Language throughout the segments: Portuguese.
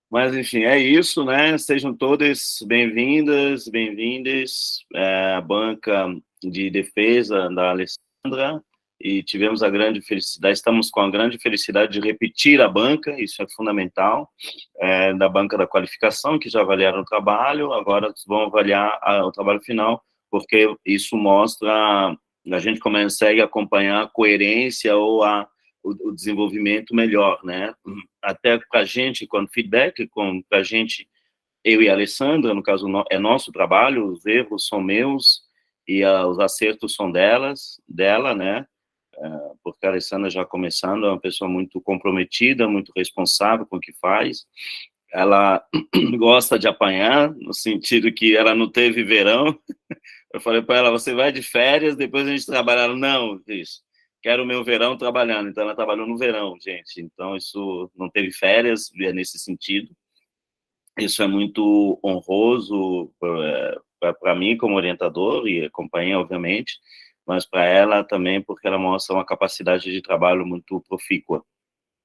Mas, enfim, é isso, né? Sejam todas bem-vindas, bem-vindes à banca de defesa da Alessandra, e tivemos a grande felicidade, estamos com a grande felicidade de repetir a banca, isso é fundamental, da banca da qualificação, que já avaliaram o trabalho, agora vão avaliar o trabalho final, porque isso mostra, a gente consegue acompanhar a coerência ou o desenvolvimento melhor, né? Até para a gente, quando feedback, para a gente, eu e a Alessandra, no caso, é nosso trabalho, os erros são meus e os acertos são dela, né? Porque a Alessandra, já começando, é uma pessoa muito comprometida, muito responsável com o que faz. Ela gosta de apanhar, no sentido que ela não teve verão. Eu falei para ela, você vai de férias, depois a gente trabalha. Ela, não, isso, quero o meu verão trabalhando. Então, ela trabalhou no verão, gente. Então, isso não teve férias, é nesse sentido. Isso é muito honroso para mim, como orientador, e a companhia, obviamente, mas para ela também, porque ela mostra uma capacidade de trabalho muito profícua.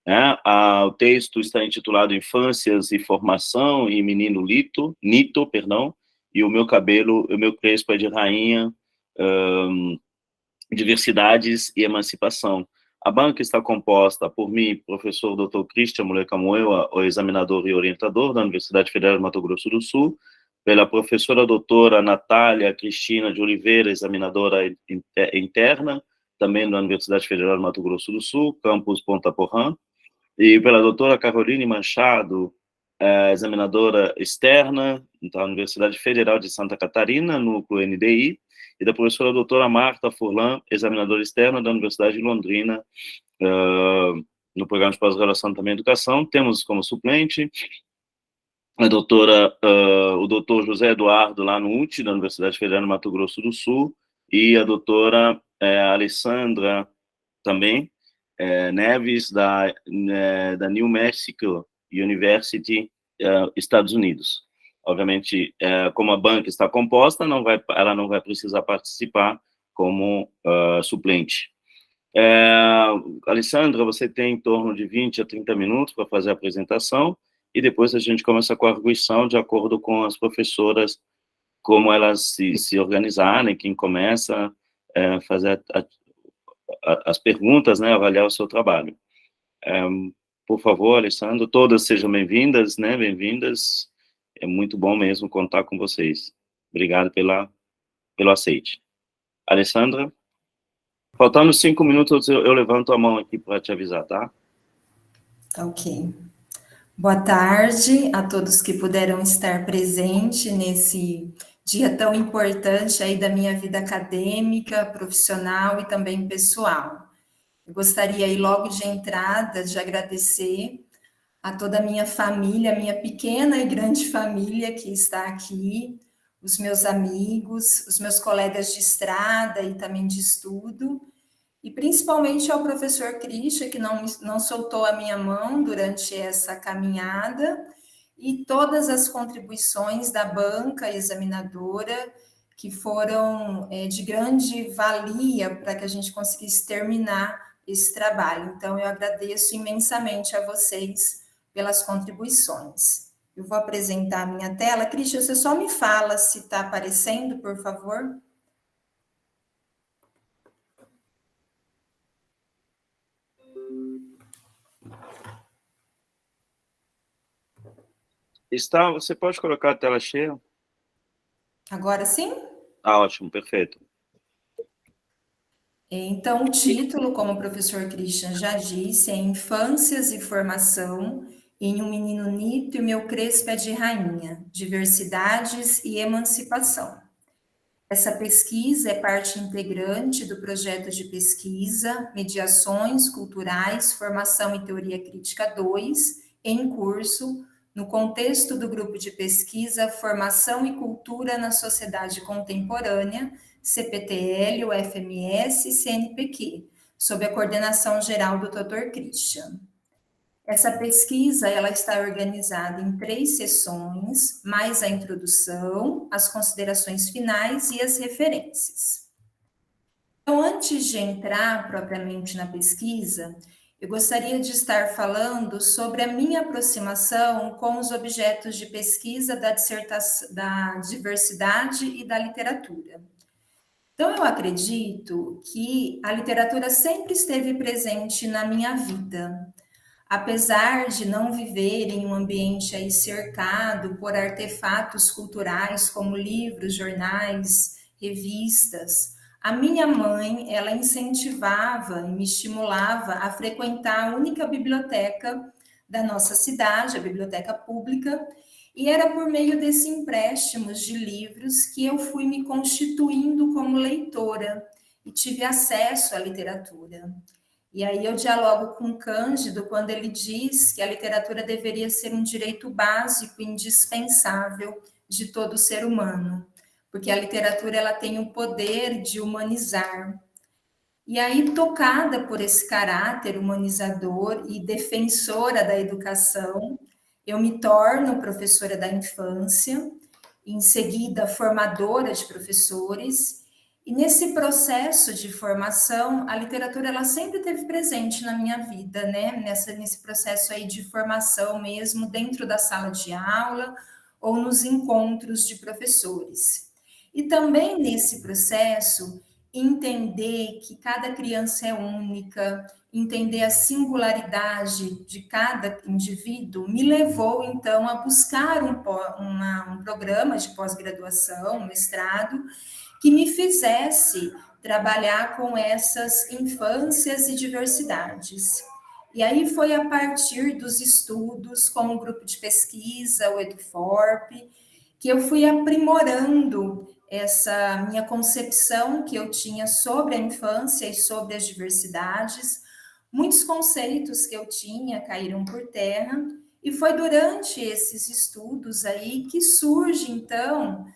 Né? O texto está intitulado Infâncias e Formação e Menino Nito, perdão, e o meu cabelo, o meu crespo é de rainha, diversidades e emancipação. A banca está composta por mim, professor Dr. Christian Mulecamoewa, o examinador e orientador da Universidade Federal de Mato Grosso do Sul, pela professora doutora Natália Cristina de Oliveira, examinadora interna, também da Universidade Federal de Mato Grosso do Sul, campus Ponta Porã, e pela doutora Caroline Manchado, examinadora externa da Universidade Federal de Santa Catarina, núcleo NDI, e da professora doutora Marta Furlan, examinadora externa da Universidade de Londrina, no programa de pós-graduação também em educação. Temos como suplente a doutora, o doutor José Eduardo, lá no UT, da Universidade Federal de Mato Grosso do Sul, e a doutora Alessandra, também, Neves, da New Mexico University, Estados Unidos. Obviamente, como a banca está composta, ela não vai precisar participar como suplente. Alessandra, você tem em torno de 20 a 30 minutos para fazer a apresentação, e depois a gente começa com a arguição de acordo com as professoras, como elas se organizarem, quem começa a fazer as perguntas, né, avaliar o seu trabalho. Por favor, Alessandro, todas sejam bem-vindas, né, bem-vindas. É muito bom mesmo contar com vocês. Obrigado pelo aceite. Alessandra, faltando 5 minutos, eu levanto a mão aqui para te avisar, tá? Ok. Boa tarde a todos que puderam estar presentes nesse dia tão importante aí da minha vida acadêmica, profissional e também pessoal. Eu gostaria aí logo de entrada de agradecer a toda a minha família, minha pequena e grande família que está aqui, os meus amigos, os meus colegas de estrada e também de estudo, e principalmente ao professor Christian, que não soltou a minha mão durante essa caminhada, e todas as contribuições da banca examinadora, que foram de grande valia para que a gente conseguisse terminar esse trabalho. Então, eu agradeço imensamente a vocês pelas contribuições. Eu vou apresentar a minha tela. Christian, você só me fala se está aparecendo, por favor? Você pode colocar a tela cheia? Agora sim? Ótimo, perfeito. Então, o título, como o professor Christian já disse, é Infâncias e Formação em um Menino Nito e Meu Crespo é de Rainha, Diversidades e Emancipação. Essa pesquisa é parte integrante do projeto de pesquisa Mediações Culturais, Formação e Teoria Crítica 2, em curso, no contexto do grupo de pesquisa Formação e Cultura na Sociedade Contemporânea, CPTL, UFMS e CNPq, sob a coordenação geral do Dr. Christian. Essa pesquisa ela está organizada em 3 sessões, mais a introdução, as considerações finais e as referências. Então, antes de entrar propriamente na pesquisa, eu gostaria de estar falando sobre a minha aproximação com os objetos de pesquisa da diversidade e da literatura. Então, eu acredito que a literatura sempre esteve presente na minha vida. Apesar de não viver em um ambiente aí cercado por artefatos culturais como livros, jornais, revistas, a minha mãe, ela incentivava e me estimulava a frequentar a única biblioteca da nossa cidade, a biblioteca pública, e era por meio desses empréstimos de livros que eu fui me constituindo como leitora e tive acesso à literatura. E aí eu dialogo com Cândido quando ele diz que a literatura deveria ser um direito básico, indispensável de todo ser humano, porque a literatura ela tem o poder de humanizar. E aí, tocada por esse caráter humanizador e defensora da educação, eu me torno professora da infância, em seguida formadora de professores. E nesse processo de formação, a literatura ela sempre esteve presente na minha vida, né? Nesse processo aí de formação mesmo, dentro da sala de aula ou nos encontros de professores. E também nesse processo, entender que cada criança é única, entender a singularidade de cada indivíduo, me levou, então, a buscar um programa de pós-graduação, um mestrado, que me fizesse trabalhar com essas infâncias e diversidades. E aí foi a partir dos estudos com o grupo de pesquisa, o EduForp, que eu fui aprimorando essa minha concepção que eu tinha sobre a infância e sobre as diversidades. Muitos conceitos que eu tinha caíram por terra, e foi durante esses estudos aí que surge, então,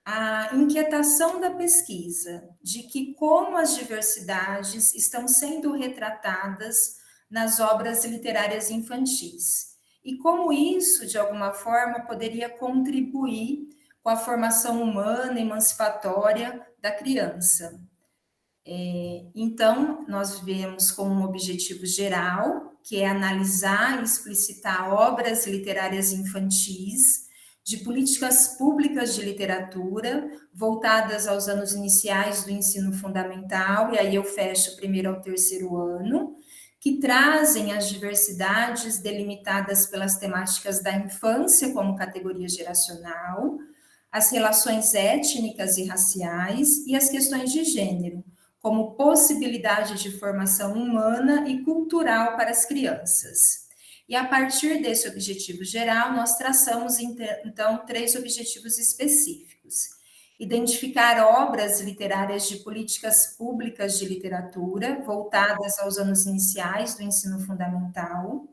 a inquietação da pesquisa, de que como as diversidades estão sendo retratadas nas obras literárias infantis, e como isso, de alguma forma, poderia contribuir com a formação humana emancipatória da criança. Então, nós vemos como um objetivo geral, que é analisar e explicitar obras literárias infantis, de políticas públicas de literatura, voltadas aos anos iniciais do ensino fundamental, e aí eu fecho primeiro ao terceiro ano, que trazem as diversidades delimitadas pelas temáticas da infância como categoria geracional, as relações étnicas e raciais e as questões de gênero, como possibilidade de formação humana e cultural para as crianças. E a partir desse objetivo geral, nós traçamos, então, 3 objetivos específicos. Identificar obras literárias de políticas públicas de literatura, voltadas aos anos iniciais do ensino fundamental.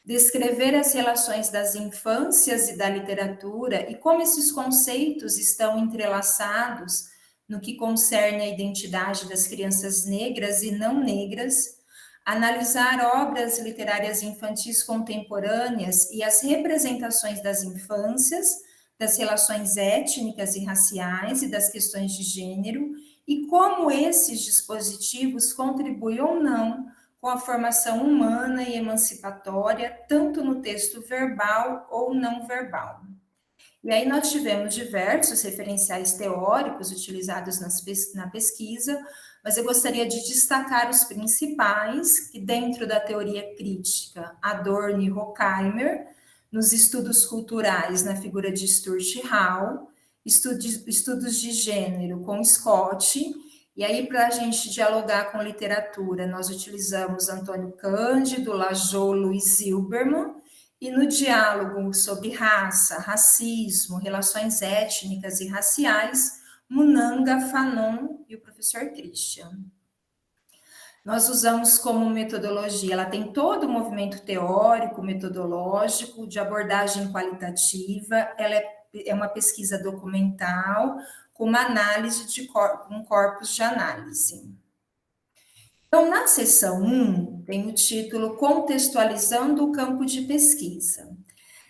Descrever as relações das infâncias e da literatura e como esses conceitos estão entrelaçados no que concerne a identidade das crianças negras e não negras, analisar obras literárias infantis contemporâneas e as representações das infâncias, das relações étnicas e raciais e das questões de gênero, e como esses dispositivos contribuem ou não com a formação humana e emancipatória, tanto no texto verbal ou não verbal. E aí nós tivemos diversos referenciais teóricos utilizados na pesquisa, mas eu gostaria de destacar os principais, que dentro da teoria crítica, Adorno e Horkheimer, nos estudos culturais, na figura de Stuart Hall, estudos de gênero com Scott, e aí para a gente dialogar com literatura, nós utilizamos Antônio Cândido, Lajô, Luiz Zilberman, e no diálogo sobre raça, racismo, relações étnicas e raciais, Munanga, Fanon e o professor Christian. Nós usamos como metodologia, ela tem todo o movimento teórico, metodológico, de abordagem qualitativa, ela é uma pesquisa documental, com uma análise de um corpus de análise. Então, na seção 1, tem o título Contextualizando o campo de pesquisa.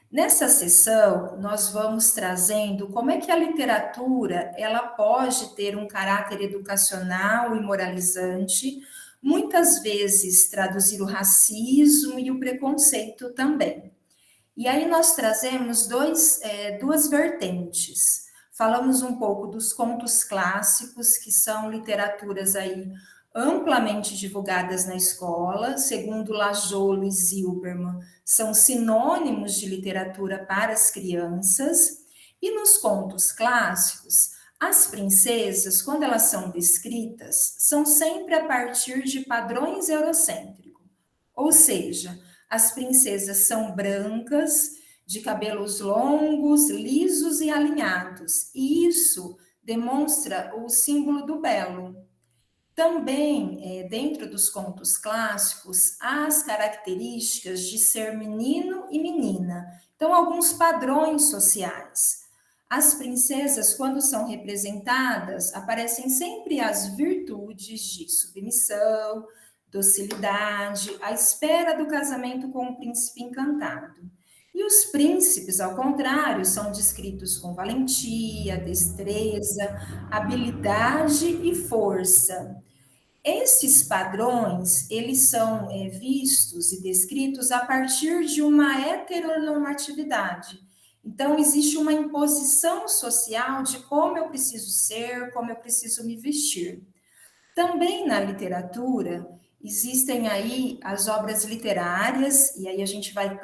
Nessa seção, nós vamos trazendo como é que a literatura ela pode ter um caráter educacional e moralizante, muitas vezes traduzir o racismo e o preconceito também. E aí nós trazemos duas vertentes. Falamos um pouco dos contos clássicos, que são literaturas aí amplamente divulgadas na escola, segundo Lajolo e Zilberman, são sinônimos de literatura para as crianças. E nos contos clássicos, as princesas, quando elas são descritas, são sempre a partir de padrões eurocêntricos. Ou seja, as princesas são brancas, de cabelos longos, lisos e alinhados. E isso demonstra o símbolo do belo. Também, dentro dos contos clássicos, há as características de ser menino e menina. Então, alguns padrões sociais. As princesas, quando são representadas, aparecem sempre as virtudes de submissão, docilidade, a espera do casamento com o príncipe encantado. E os príncipes, ao contrário, são descritos com valentia, destreza, habilidade e força. Esses padrões, eles são vistos e descritos a partir de uma heteronormatividade. Então, existe uma imposição social de como eu preciso ser, como eu preciso me vestir. Também na literatura, existem aí as obras literárias, e aí a gente vai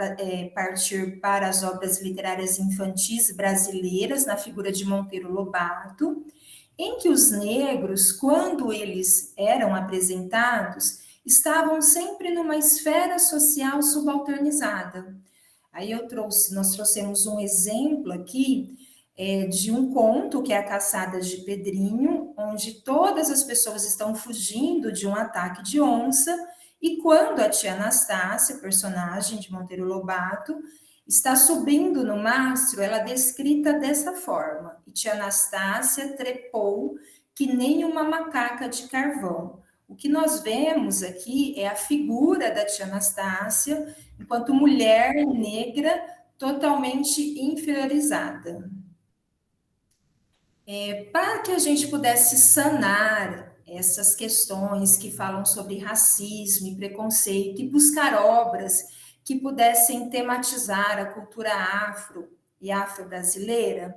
partir para as obras literárias infantis brasileiras, na figura de Monteiro Lobato, em que os negros, quando eles eram apresentados, estavam sempre numa esfera social subalternizada. Aí nós trouxemos um exemplo aqui de um conto, que é A Caçada de Pedrinho, onde todas as pessoas estão fugindo de um ataque de onça, e quando a tia Anastácia, personagem de Monteiro Lobato, está subindo no mastro, ela é descrita dessa forma: e tia Anastácia trepou que nem uma macaca de carvão. O que nós vemos aqui é a figura da tia Anastácia enquanto mulher negra totalmente inferiorizada. Para que a gente pudesse sanar essas questões que falam sobre racismo e preconceito e buscar obras que pudessem tematizar a cultura afro e afro-brasileira,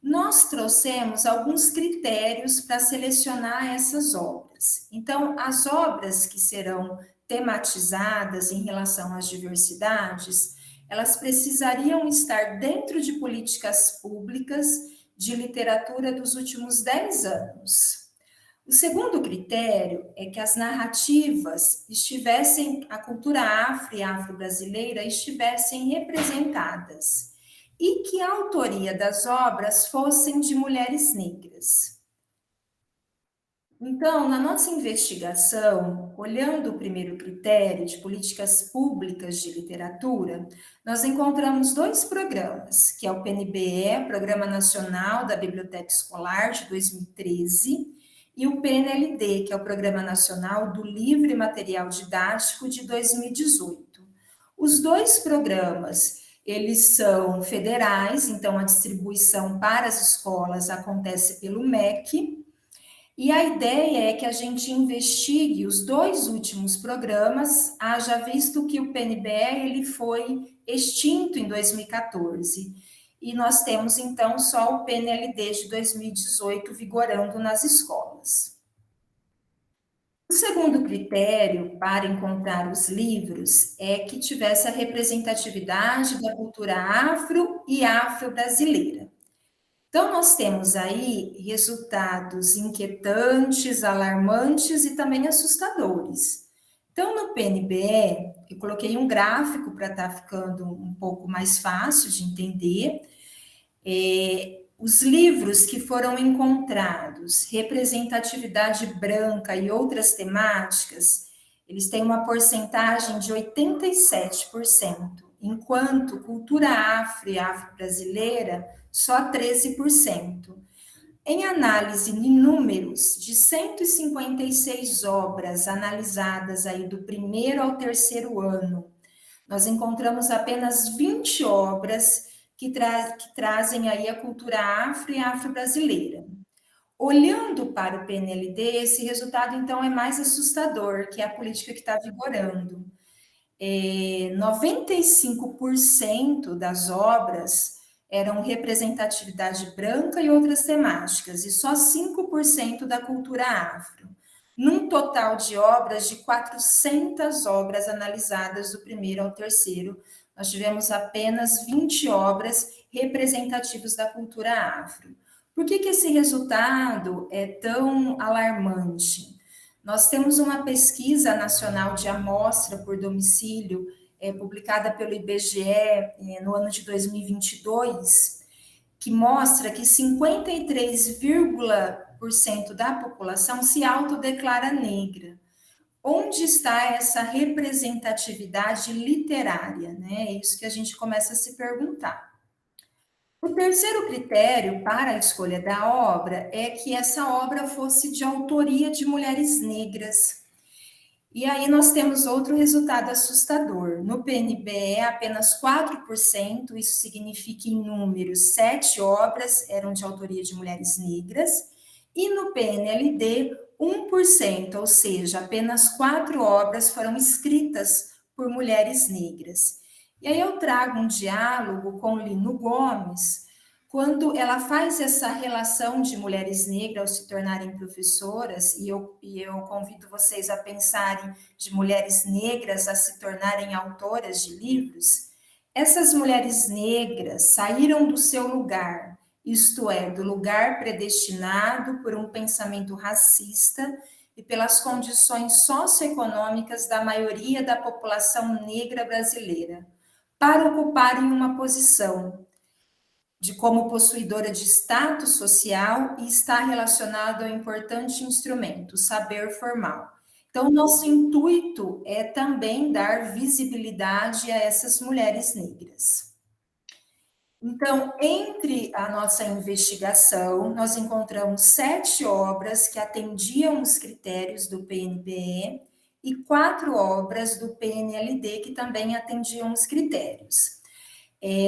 nós trouxemos alguns critérios para selecionar essas obras. Então, as obras que serão tematizadas em relação às diversidades, elas precisariam estar dentro de políticas públicas de literatura dos últimos 10 anos. O segundo critério é que as narrativas a cultura afro e afro-brasileira estivessem representadas e que a autoria das obras fossem de mulheres negras. Então, na nossa investigação, olhando o primeiro critério de políticas públicas de literatura, nós encontramos 2 programas, que é o PNBE, Programa Nacional da Biblioteca Escolar, de 2013, e o PNLD, que é o Programa Nacional do Livro e Material Didático, de 2018. Os 2 programas, eles são federais, então a distribuição para as escolas acontece pelo MEC, e a ideia é que a gente investigue os 2 últimos programas, haja visto que o PNBE ele foi extinto em 2014. E nós temos, então, só o PNLD de 2018 vigorando nas escolas. O segundo critério para encontrar os livros é que tivesse a representatividade da cultura afro e afro-brasileira. Então, nós temos aí resultados inquietantes, alarmantes e também assustadores. Então, no PNBE, eu coloquei um gráfico para estar ficando um pouco mais fácil de entender. Os livros que foram encontrados, representatividade branca e outras temáticas, eles têm uma porcentagem de 87%, enquanto cultura afro e afro-brasileira, só 13%. Em análise em números, de 156 obras analisadas aí do 1º ao 3º ano, nós encontramos apenas 20 obras que trazem aí a cultura afro e afro-brasileira. Olhando para o PNLD, esse resultado, então, é mais assustador, que é a política que está vigorando. 95% das obras eram representatividade branca e outras temáticas, e só 5% da cultura afro. Num total de obras de 400 obras analisadas do primeiro ao terceiro, nós tivemos apenas 20 obras representativas da cultura afro. Por que esse resultado é tão alarmante? Nós temos uma pesquisa nacional de amostra por domicílio, publicada pelo IBGE no ano de 2022, que mostra que 53% da população se autodeclara negra. Onde está essa representatividade literária? Né? É isso que a gente começa a se perguntar. O terceiro critério para a escolha da obra é que essa obra fosse de autoria de mulheres negras. E aí nós temos outro resultado assustador. No PNBE, apenas 4%, isso significa em números, 7 obras eram de autoria de mulheres negras, e no PNLD, 1%, ou seja, apenas 4 obras foram escritas por mulheres negras. E aí eu trago um diálogo com Lino Gomes, quando ela faz essa relação de mulheres negras ao se tornarem professoras, e eu convido vocês a pensarem de mulheres negras a se tornarem autoras de livros, essas mulheres negras saíram do seu lugar, isto é, do lugar predestinado por um pensamento racista e pelas condições socioeconômicas da maioria da população negra brasileira, para ocuparem uma posição de como possuidora de status social e está relacionado ao importante instrumento, o saber formal. Então, nosso intuito é também dar visibilidade a essas mulheres negras. Então, entre a nossa investigação, nós encontramos 7 obras que atendiam os critérios do PNBE e 4 obras do PNLD que também atendiam os critérios.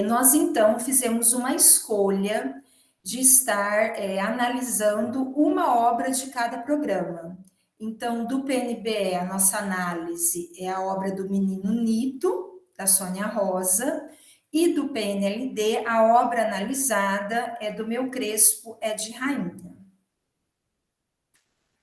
Nós, então, fizemos uma escolha de estar analisando uma obra de cada programa. Então, do PNBE, a nossa análise é a obra do Menino Nito, da Sônia Rosa, e do PNLD, a obra analisada é do Meu Crespo, é de Rainha.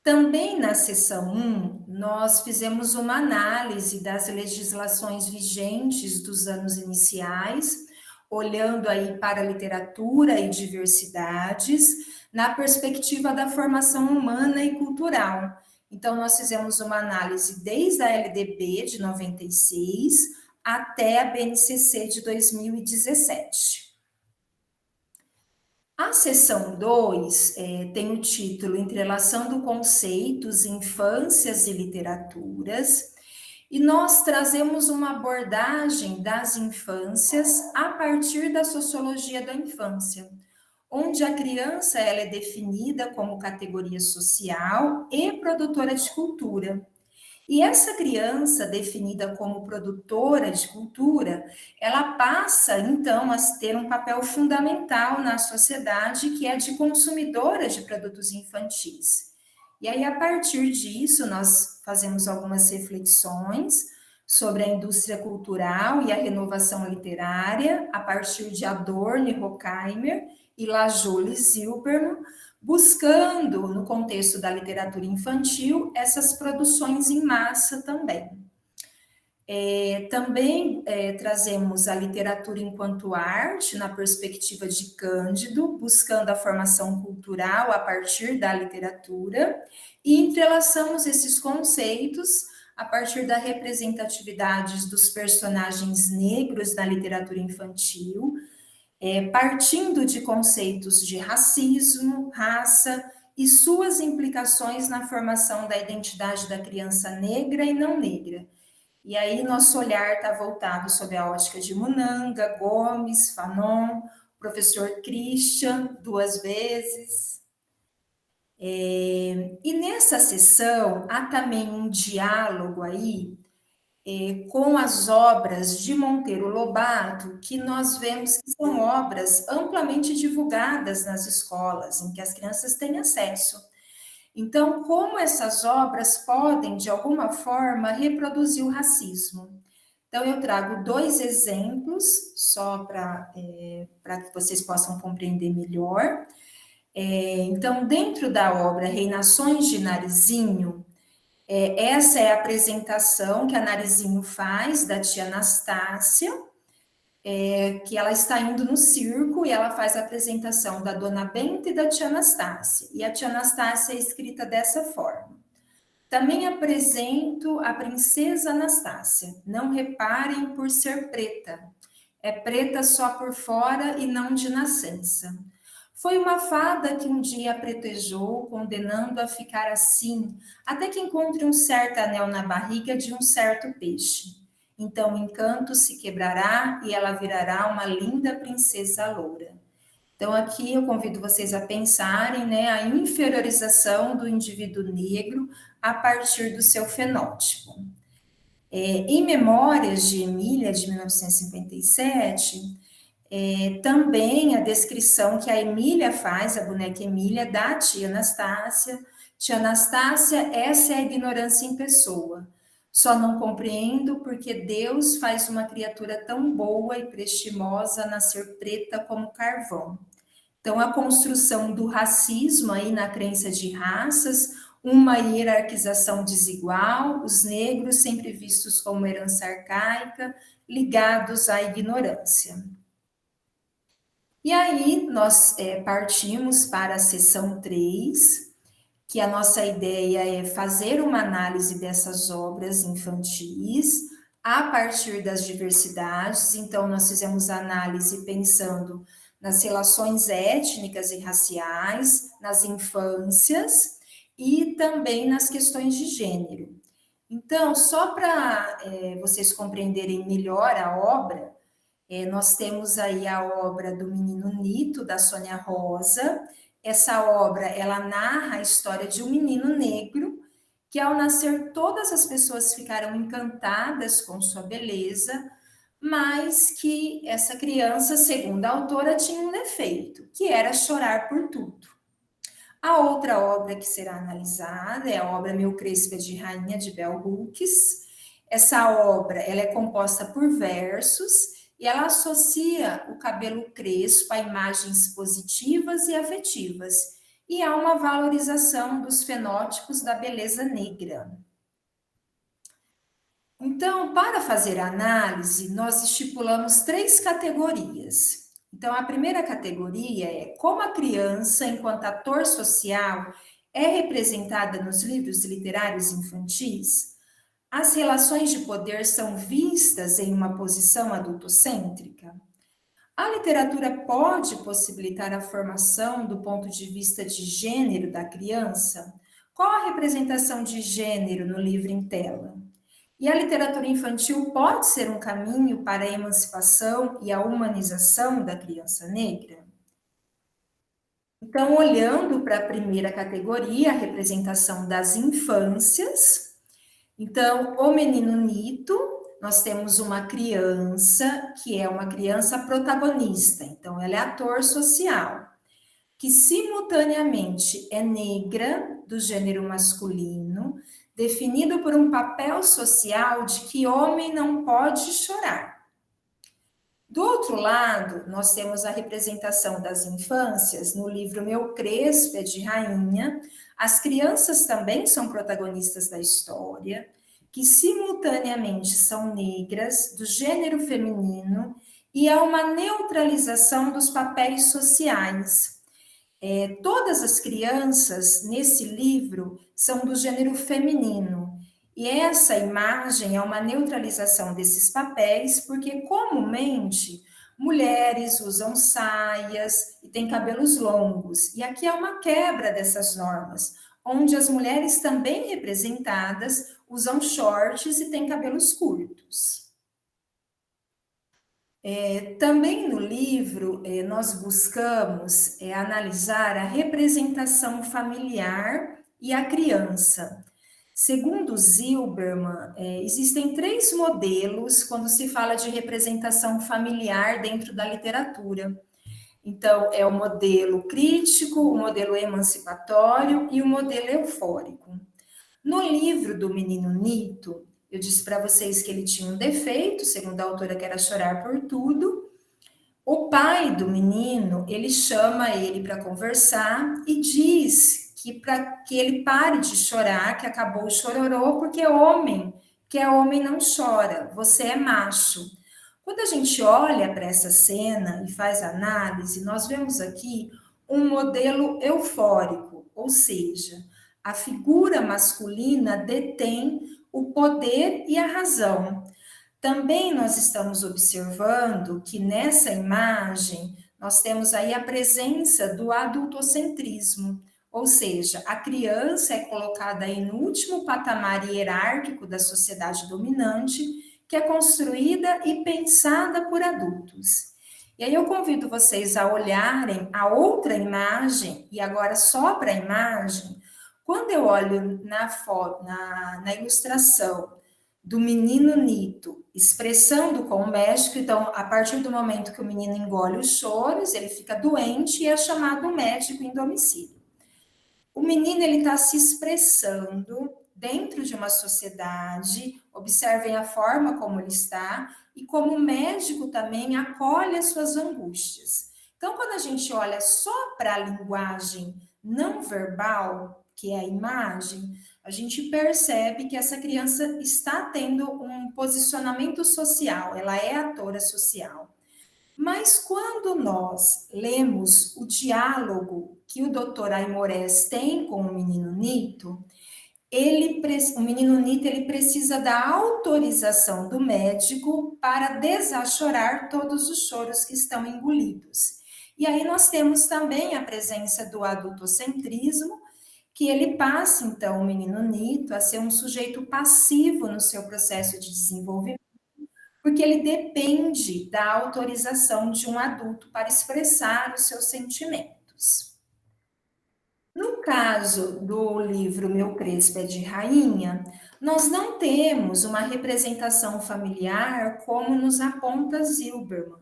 Também na seção 1, nós fizemos uma análise das legislações vigentes dos anos iniciais, olhando aí para a literatura e diversidades, na perspectiva da formação humana e cultural. Então, nós fizemos uma análise desde a LDB de 96 até a BNCC de 2017. A seção 2 tem o título Entrelaçando Conceitos, Infâncias e Literaturas, e nós trazemos uma abordagem das infâncias a partir da sociologia da infância, onde a criança ela é definida como categoria social e produtora de cultura. E essa criança, definida como produtora de cultura, ela passa, então, a ter um papel fundamental na sociedade, que é de consumidora de produtos infantis. E aí, a partir disso, nós fazemos algumas reflexões sobre a indústria cultural e a renovação literária, a partir de Adorno e Horkheimer e Lajoie e Zilberman, buscando, no contexto da literatura infantil, essas produções em massa também. Também trazemos a literatura enquanto arte, na perspectiva de Cândido, buscando a formação cultural a partir da literatura, e entrelaçamos esses conceitos a partir da representatividade dos personagens negros na literatura infantil, partindo de conceitos de racismo, raça e suas implicações na formação da identidade da criança negra e não negra. E aí nosso olhar está voltado sob a ótica de Munanga, Gomes, Fanon, professor Christian, 2 vezes. E nessa sessão há também um diálogo aí com as obras de Monteiro Lobato, que nós vemos que são obras amplamente divulgadas nas escolas, em que as crianças têm acesso. Então, como essas obras podem, de alguma forma, reproduzir o racismo? Então, eu trago 2 exemplos, só para que vocês possam compreender melhor. Então, dentro da obra Reinações de Narizinho, essa é a apresentação que a Narizinho faz da tia Anastácia, que ela está indo no circo e ela faz a apresentação da Dona Benta e da tia Anastácia. E a tia Anastácia é escrita dessa forma. Também apresento a princesa Anastácia. Não reparem por ser preta. É preta só por fora e não de nascença. Foi uma fada que um dia apretejou, condenando a ficar assim, até que encontre um certo anel na barriga de um certo peixe. Então o encanto se quebrará e ela virará uma linda princesa loura. Então aqui eu convido vocês a pensarem, né, a inferiorização do indivíduo negro a partir do seu fenótipo. Em Memórias de Emília, de 1957, também a descrição que a Emília faz, a boneca Emília, da tia Anastácia. Tia Anastácia, essa é a ignorância em pessoa. Só não compreendo porque Deus faz uma criatura tão boa e prestimosa nascer preta como carvão. Então, a construção do racismo aí na crença de raças, uma hierarquização desigual, os negros sempre vistos como herança arcaica, ligados à ignorância. E aí, nós partimos para a seção 3, que a nossa ideia é fazer uma análise dessas obras infantis a partir das diversidades. Então, nós fizemos a análise pensando nas relações étnicas e raciais, nas infâncias e também nas questões de gênero. Então, só para vocês compreenderem melhor a obra, nós temos aí a obra do Menino Nito, da Sônia Rosa. Essa obra, ela narra a história de um menino negro que, ao nascer, todas as pessoas ficaram encantadas com sua beleza, mas que essa criança, segundo a autora, tinha um defeito, que era chorar por tudo. A outra obra que será analisada é a obra Meu Crespo de Rainha, de Bell Hooks. Essa obra, ela é composta por versos e ela associa o cabelo crespo a imagens positivas e afetivas, e há uma valorização dos fenótipos da beleza negra. Então, para fazer a análise, nós estipulamos 3 categorias. Então, a primeira categoria é como a criança, enquanto ator social, é representada nos livros literários infantis. As relações de poder são vistas em uma posição adultocêntrica? A literatura pode possibilitar a formação do ponto de vista de gênero da criança? Qual a representação de gênero no livro em tela? E a literatura infantil pode ser um caminho para a emancipação e a humanização da criança negra? Então, olhando para a primeira categoria, a representação das infâncias. Então, o Menino Nito, nós temos uma criança que é uma criança protagonista, então ela é ator social, que simultaneamente é negra, do gênero masculino, definido por um papel social de que homem não pode chorar. Do outro lado, nós temos a representação das infâncias no livro Meu Crespo de Rainha. As crianças também são protagonistas da história, que simultaneamente são negras, do gênero feminino, e há uma neutralização dos papéis sociais. Todas as crianças nesse livro são do gênero feminino, e essa imagem é uma neutralização desses papéis, porque comumente mulheres usam saias e têm cabelos longos, e aqui há uma quebra dessas normas, onde as mulheres também representadas usam shorts e têm cabelos curtos. Também no livro, nós buscamos analisar a representação familiar e a criança. Segundo Zilberman, existem 3 modelos quando se fala de representação familiar dentro da literatura. Então, é o modelo crítico, o modelo emancipatório e o modelo eufórico. No livro do Menino Nito, eu disse para vocês que ele tinha um defeito, segundo a autora, que era chorar por tudo. O pai do menino, ele chama ele para conversar e diz que para que ele pare de chorar, que acabou o chororô, porque que é homem não chora, você é macho. Quando a gente olha para essa cena e faz análise, nós vemos aqui um modelo eufórico, ou seja, a figura masculina detém o poder e a razão. Também nós estamos observando que nessa imagem nós temos aí a presença do adultocentrismo, ou seja, a criança é colocada aí no último patamar hierárquico da sociedade dominante, que é construída e pensada por adultos. E aí eu convido vocês a olharem a outra imagem, e agora só para a imagem, quando eu olho na foto, na ilustração do menino Nito, expressando com o médico, então, a partir do momento que o menino engole os choros, ele fica doente e é chamado um médico em domicílio. O menino, ele está se expressando dentro de uma sociedade, observem a forma como ele está, e como o médico também acolhe as suas angústias. Então, quando a gente olha só para a linguagem não verbal, que é a imagem, a gente percebe que essa criança está tendo um posicionamento social, ela é atora social. Mas quando nós lemos o diálogo que o Dr. Aimorés tem com o menino Nito, o menino Nito ele precisa da autorização do médico para desachorar todos os choros que estão engolidos. E aí nós temos também a presença do adultocentrismo, que ele passa, então, o menino Nito a ser um sujeito passivo no seu processo de desenvolvimento, porque ele depende da autorização de um adulto para expressar os seus sentimentos. No caso do livro Meu Crespo é de Rainha, nós não temos uma representação familiar como nos aponta Zilberman,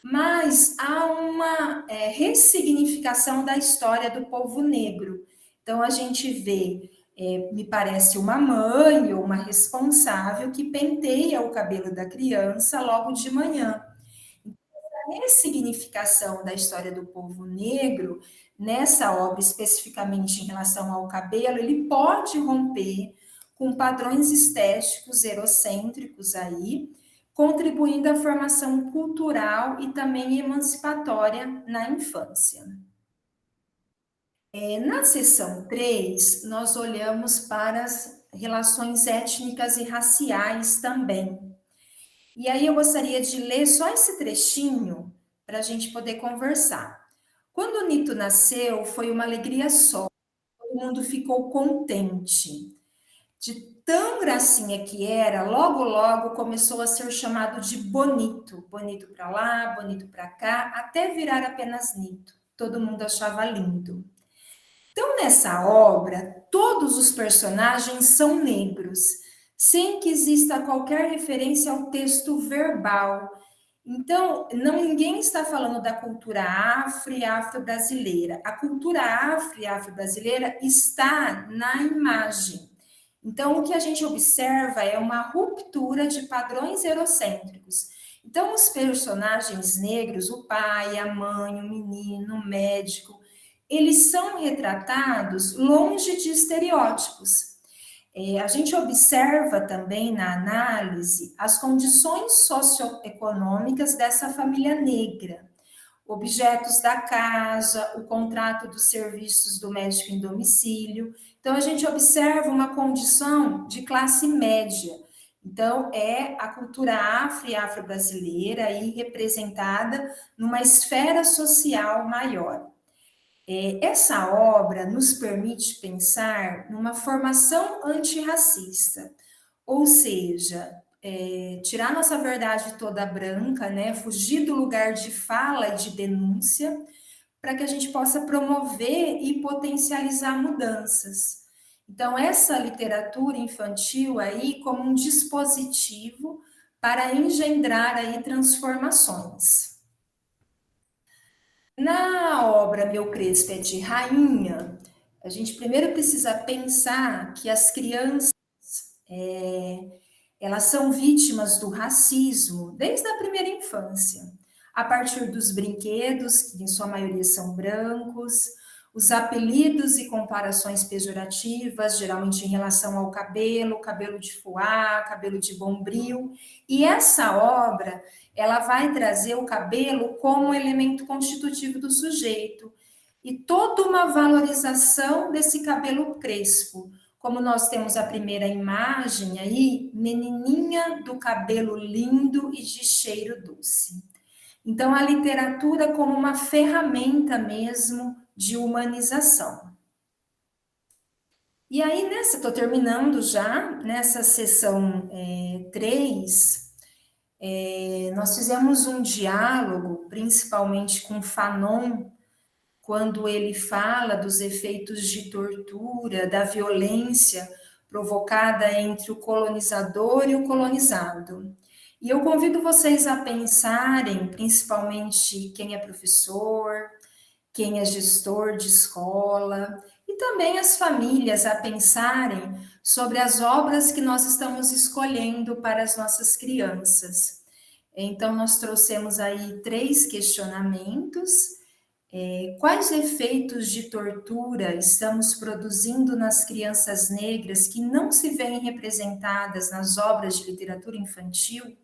mas há uma ressignificação da história do povo negro. Então, a gente vê, me parece, uma mãe ou uma responsável que penteia o cabelo da criança logo de manhã. A ressignificação da história do povo negro, nessa obra, especificamente em relação ao cabelo, ele pode romper com padrões estéticos eurocêntricos aí, contribuindo à formação cultural e também emancipatória na infância. Na seção 3, nós olhamos para as relações étnicas e raciais também. E aí eu gostaria de ler só esse trechinho para a gente poder conversar. Quando o Nito nasceu, foi uma alegria só, todo mundo ficou contente. De tão gracinha que era, logo, logo começou a ser chamado de Bonito. Bonito para lá, bonito para cá, até virar apenas Nito. Todo mundo achava lindo. Então, nessa obra, todos os personagens são negros, sem que exista qualquer referência ao texto verbal. Então, ninguém está falando da cultura afro e afro-brasileira. A cultura afro e afro-brasileira está na imagem. Então, o que a gente observa é uma ruptura de padrões eurocêntricos. Então, os personagens negros, o pai, a mãe, o menino, o médico, eles são retratados longe de estereótipos. A gente observa também na análise as condições socioeconômicas dessa família negra, objetos da casa, o contrato dos serviços do médico em domicílio. Então, a gente observa uma condição de classe média. Então, é a cultura afro e afro-brasileira aí representada numa esfera social maior. Essa obra nos permite pensar numa formação antirracista, ou seja, tirar nossa verdade toda branca, né, fugir do lugar de fala e de denúncia, para que a gente possa promover e potencializar mudanças. Então, essa literatura infantil aí como um dispositivo para engendrar aí transformações. Na obra Meu Crespo é de Rainha, a gente primeiro precisa pensar que as crianças, elas são vítimas do racismo desde a primeira infância, a partir dos brinquedos, que em sua maioria são brancos, os apelidos e comparações pejorativas, geralmente em relação ao cabelo, cabelo de fuá, cabelo de bombril, e essa obra, ela vai trazer o cabelo como elemento constitutivo do sujeito, e toda uma valorização desse cabelo crespo, como nós temos a primeira imagem aí, menininha do cabelo lindo e de cheiro doce. Então, a literatura como uma ferramenta mesmo de humanização. E aí, estou terminando já, nessa sessão 3, nós fizemos um diálogo, principalmente com Fanon, quando ele fala dos efeitos de tortura, da violência provocada entre o colonizador e o colonizado. E eu convido vocês a pensarem, principalmente quem é professor, quem é gestor de escola, e também as famílias a pensarem sobre as obras que nós estamos escolhendo para as nossas crianças. Então, nós trouxemos aí 3 questionamentos. Quais efeitos de tortura estamos produzindo nas crianças negras que não se veem representadas nas obras de literatura infantil?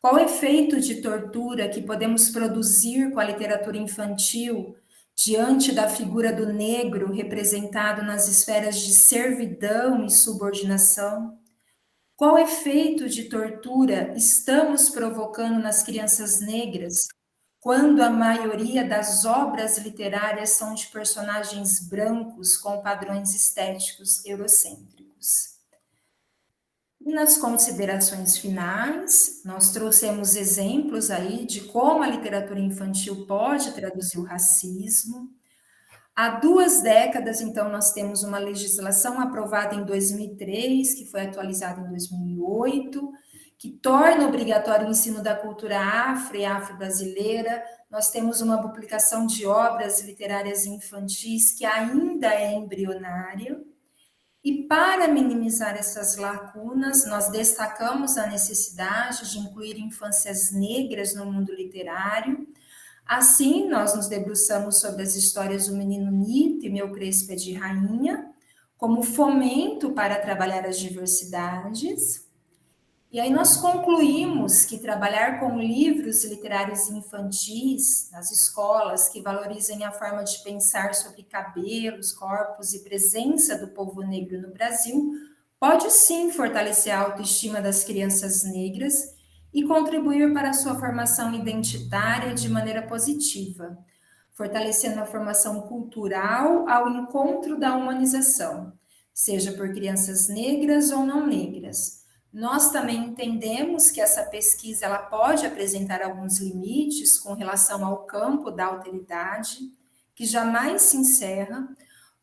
Qual o efeito de tortura que podemos produzir com a literatura infantil diante da figura do negro representado nas esferas de servidão e subordinação? Qual efeito de tortura estamos provocando nas crianças negras quando a maioria das obras literárias são de personagens brancos com padrões estéticos eurocêntricos? E nas considerações finais, nós trouxemos exemplos aí de como a literatura infantil pode traduzir o racismo. Há 2 décadas, então, nós temos uma legislação aprovada em 2003, que foi atualizada em 2008, que torna obrigatório o ensino da cultura afro e afro-brasileira. Nós temos uma publicação de obras literárias infantis que ainda é embrionária. E para minimizar essas lacunas, nós destacamos a necessidade de incluir infâncias negras no mundo literário. Assim, nós nos debruçamos sobre as histórias do Menino Nito e Meu Crespo é de Rainha, como fomento para trabalhar as diversidades. E aí nós concluímos que trabalhar com livros literários infantis nas escolas que valorizem a forma de pensar sobre cabelos, corpos e presença do povo negro no Brasil pode sim fortalecer a autoestima das crianças negras e contribuir para a sua formação identitária de maneira positiva, fortalecendo a formação cultural ao encontro da humanização, seja por crianças negras ou não negras. Nós também entendemos que essa pesquisa ela pode apresentar alguns limites com relação ao campo da alteridade, que jamais se encerra.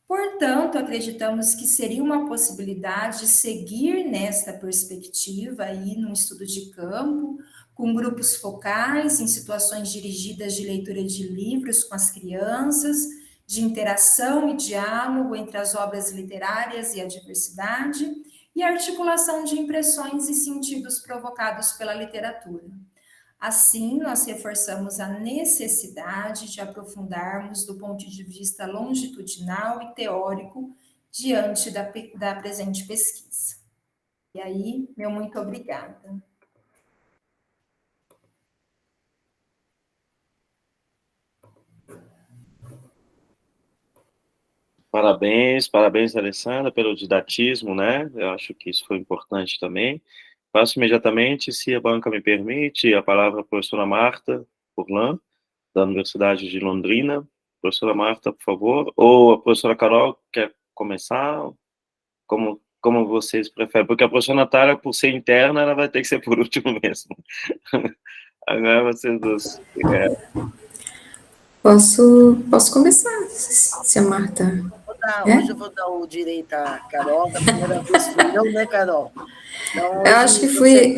Portanto, acreditamos que seria uma possibilidade seguir nesta perspectiva aí no estudo de campo, com grupos focais em situações dirigidas de leitura de livros com as crianças, de interação e diálogo entre as obras literárias e a diversidade, e articulação de impressões e sentidos provocados pela literatura. Assim, nós reforçamos a necessidade de aprofundarmos do ponto de vista longitudinal e teórico diante da presente pesquisa. E aí, meu muito obrigada. Parabéns, parabéns, Alessandra, pelo didatismo, né? Eu acho que isso foi importante também. Passo imediatamente, se a banca me permite, a palavra à professora Marta Furlan, da Universidade de Londrina. Professora Marta, por favor. Ou a professora Carol quer começar? Como vocês preferem? Porque a professora Natália, por ser interna, ela vai ter que ser por último mesmo. Agora vocês dois. Posso começar, se a Marta... Hoje eu vou dar o direito à Carol, da primeira vez fui eu, né, Carol? Então, Eu acho que fui.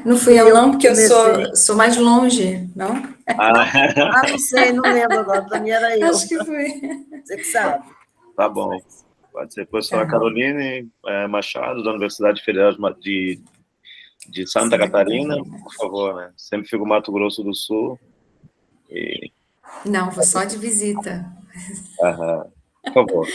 Não fui eu, não, porque eu sou mais longe, não? Não sei, não lembro agora, para mim era eu. Acho que foi. Você que sabe. Tá bom, pode ser. Professora Caroline Machado, da Universidade Federal de Santa Catarina, por favor, né? Sempre fico no Mato Grosso do Sul. Não, vou só de visita. Por favor.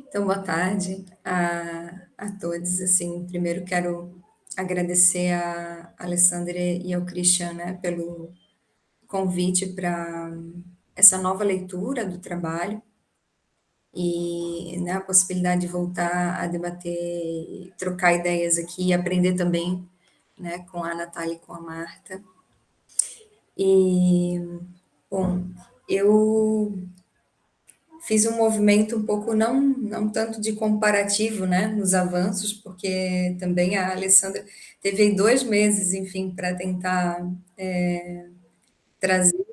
Então, boa tarde a todos. Assim, primeiro quero agradecer a Alessandra e ao Christian, né, pelo convite para essa nova leitura do trabalho e, né, a possibilidade de voltar a debater, trocar ideias aqui e aprender também, né, com a Natália e com a Marta. E, bom, eu fiz um movimento um pouco, não tanto de comparativo, né, nos avanços, porque também a Alessandra teve aí 2 meses, enfim, para tentar trazer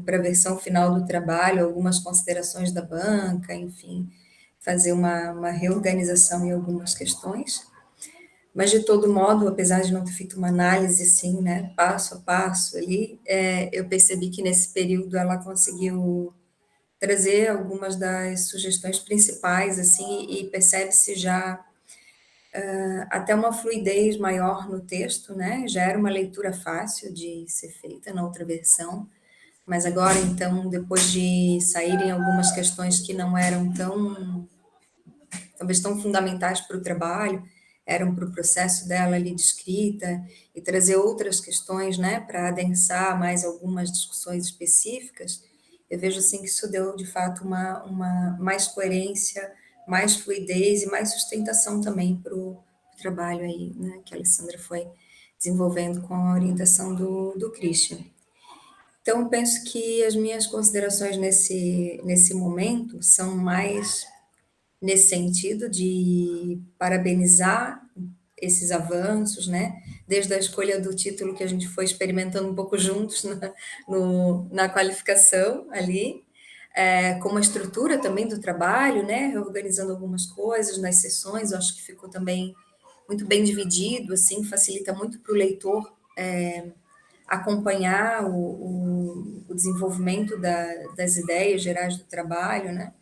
para a versão final do trabalho algumas considerações da banca, enfim, fazer uma reorganização em algumas questões. Mas, de todo modo, apesar de não ter feito uma análise, assim, né, passo a passo ali, eu percebi que nesse período ela conseguiu trazer algumas das sugestões principais, assim, e percebe-se já até uma fluidez maior no texto, né? Já era uma leitura fácil de ser feita na outra versão, mas agora, então, depois de saírem algumas questões que não eram talvez tão fundamentais para o trabalho, eram para o processo dela ali de escrita, e trazer outras questões, né, para adensar mais algumas discussões específicas, eu vejo assim que isso deu, de fato, uma mais coerência, mais fluidez e mais sustentação também para o trabalho aí, né, que a Alessandra foi desenvolvendo com a orientação do Christian. Então, penso que as minhas considerações nesse momento são mais nesse sentido de parabenizar esses avanços, né? Desde a escolha do título que a gente foi experimentando um pouco juntos na qualificação ali, como a estrutura também do trabalho, né? Reorganizando algumas coisas nas sessões, eu acho que ficou também muito bem dividido, assim, facilita muito para o leitor acompanhar o desenvolvimento das ideias gerais do trabalho, né?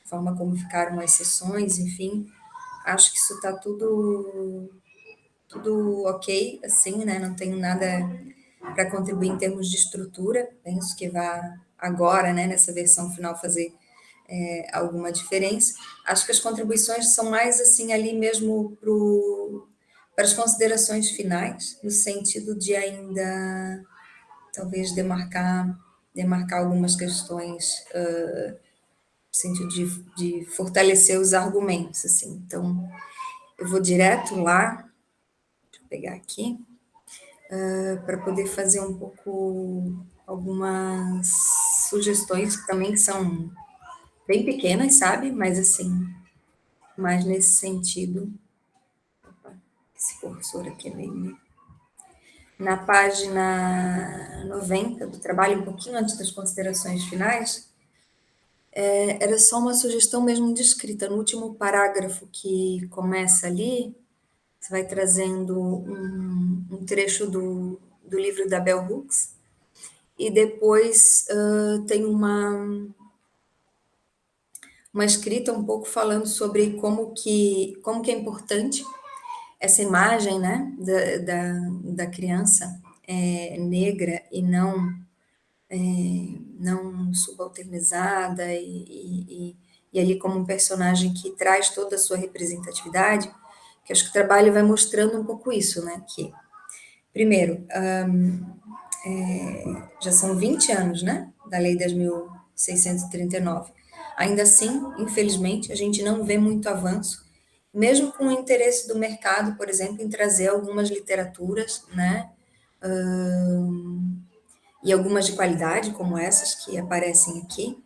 A forma como ficaram as sessões, enfim, acho que isso está tudo ok, assim, né? Não tenho nada para contribuir em termos de estrutura, penso que vai agora, né, nessa versão final, fazer alguma diferença. Acho que as contribuições são mais, assim, ali mesmo para as considerações finais, no sentido de ainda, talvez, demarcar algumas questões, no sentido de fortalecer os argumentos, assim. Então, eu vou direto lá, deixa eu pegar aqui, para poder fazer um pouco algumas sugestões que também são bem pequenas, sabe? Mas, assim, mais nesse sentido. Opa, esse cursor aqui é meio... Na página 90 do trabalho, um pouquinho antes das considerações finais, era só uma sugestão mesmo de escrita. No último parágrafo que começa ali, você vai trazendo um trecho do livro da Bell Hooks, e depois tem uma escrita um pouco falando sobre como que é importante essa imagem, né, da criança negra e não subalternizada e ali como um personagem que traz toda a sua representatividade, que acho que o trabalho vai mostrando um pouco isso, né, que, primeiro, já são 20 anos, né, da Lei 10.639. Ainda assim, infelizmente, a gente não vê muito avanço, mesmo com o interesse do mercado, por exemplo, em trazer algumas literaturas, né, e algumas de qualidade, como essas que aparecem aqui,